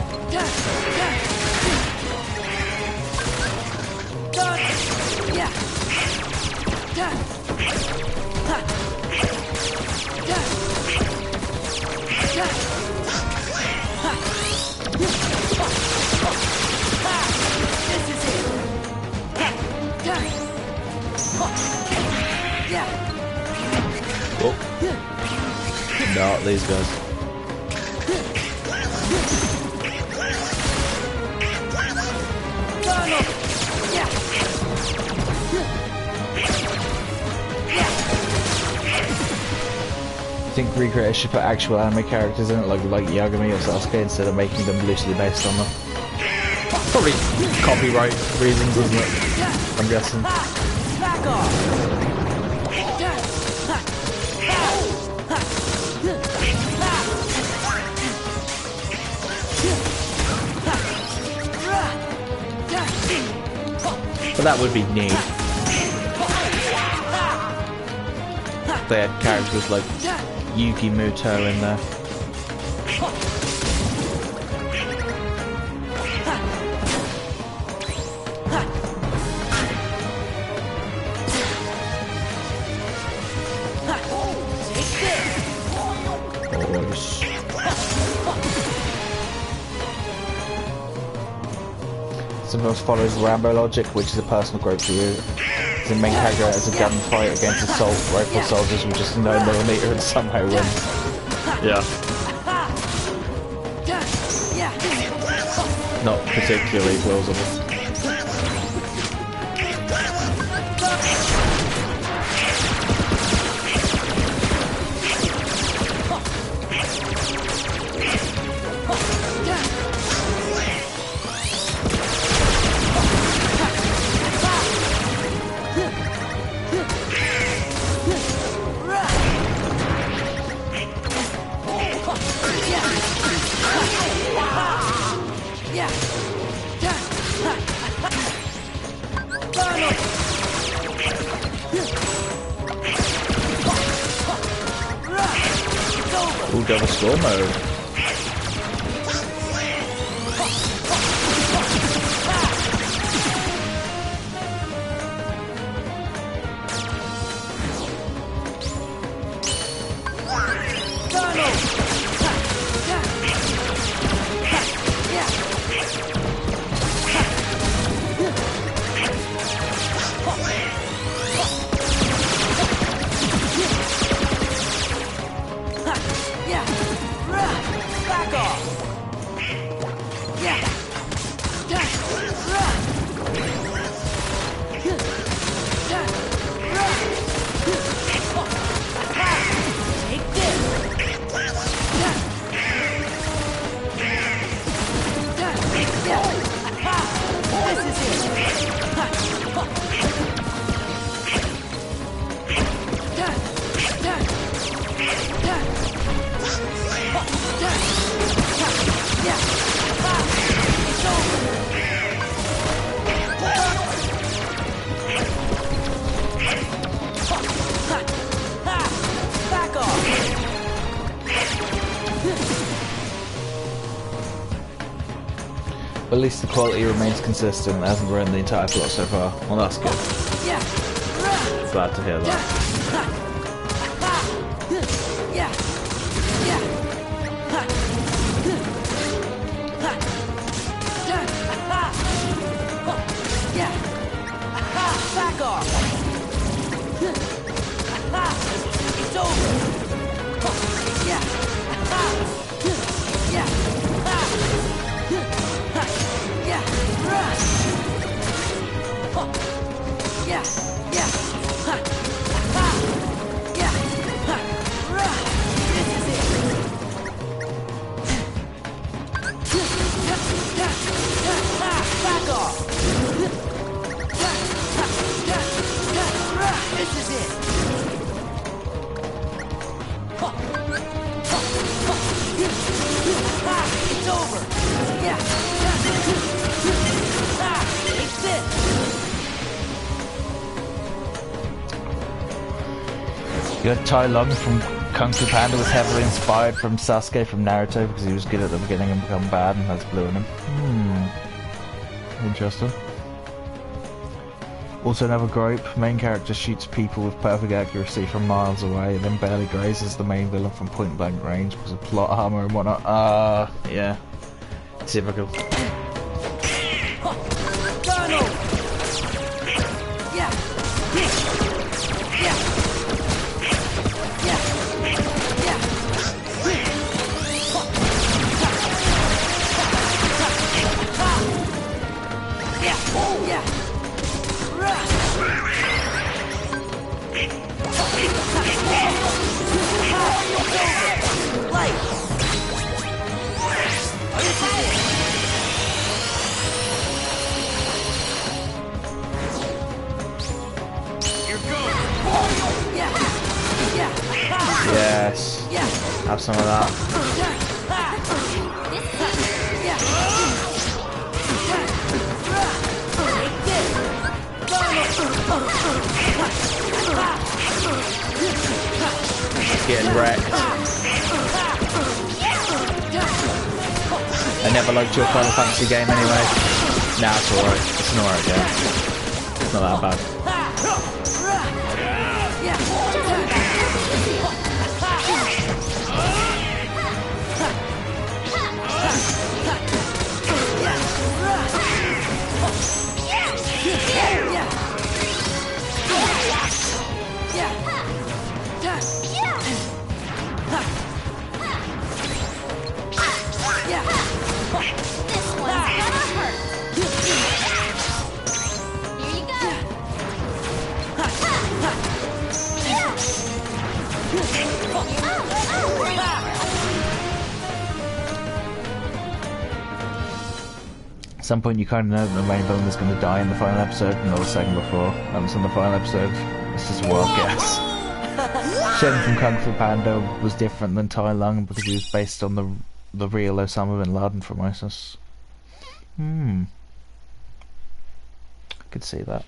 Oh. Not these guys. I think recreators should put actual anime characters in it, like Yagami or Sasuke, instead of making them loosely based on them. Probably copyright reasons, isn't it? I'm guessing. Back off! But that would be neat. They had characters like Yuki Muto in there. Sometimes follows Rambo logic, which is a personal growth for you. The main character has a gunfight against assault rifle soldiers with just 9mm and somehow wins. Yeah. Not particularly plausible. Ooh, double score mode. But at least the quality remains consistent, it hasn't ruined the entire plot so far. Well, that's good. Glad to hear that. Back off! It's over! Yeah! Yeah! Yeah! Yeah! Yeah! Yeah! This is it! Back off! This is it! It's over! You had Tai Lung from Kung Fu Panda was heavily inspired from Sasuke from Naruto because he was good at the beginning and become bad and has blue in him. Interesting. Also another gripe, main character shoots people with perfect accuracy from miles away and then barely grazes the main villain from point blank range because of plot armor and whatnot. Yeah. Typical. Yes. Have some of that. Getting wrecked. I never liked your Final Fantasy game anyway. Nah, it's alright. It's an alright game. It's not that bad. At some point you kind of know that the main villain is going to die in the final episode, not the second before. And in the final episode, it's just a wild guess. Shen from Kung Fu Panda was different than Tai Lung because he was based on the real Osama bin Laden from ISIS. Could see that.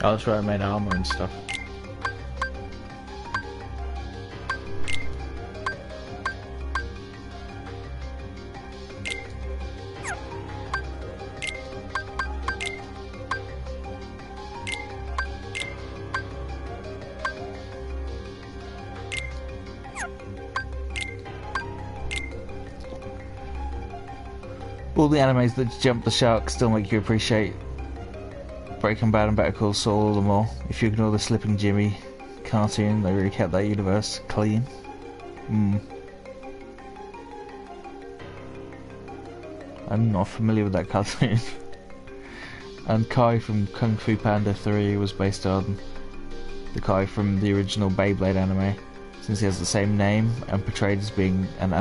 Oh, that's right, I made armor and stuff. All the animes that jump the shark still make you appreciate Breaking Bad and Better Call Saul all the more. If you ignore the Slipping Jimmy cartoon, they really kept that universe clean. I'm not familiar with that cartoon. And Kai from Kung Fu Panda 3 was based on the Kai from the original Beyblade anime, since he has the same name and portrayed as being an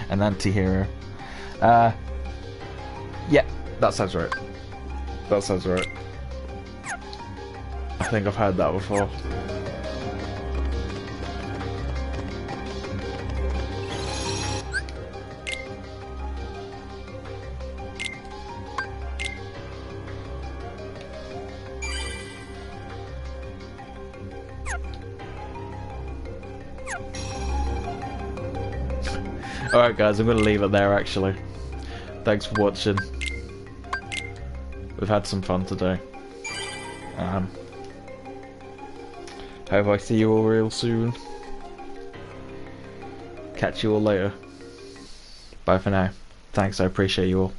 anti-hero. Yeah, that sounds right. That sounds right. I think I've heard that before. Alright guys, I'm going to leave it there actually. Thanks for watching. We've had some fun today. Hope I see you all real soon. Catch you all later. Bye for now. Thanks, I appreciate you all.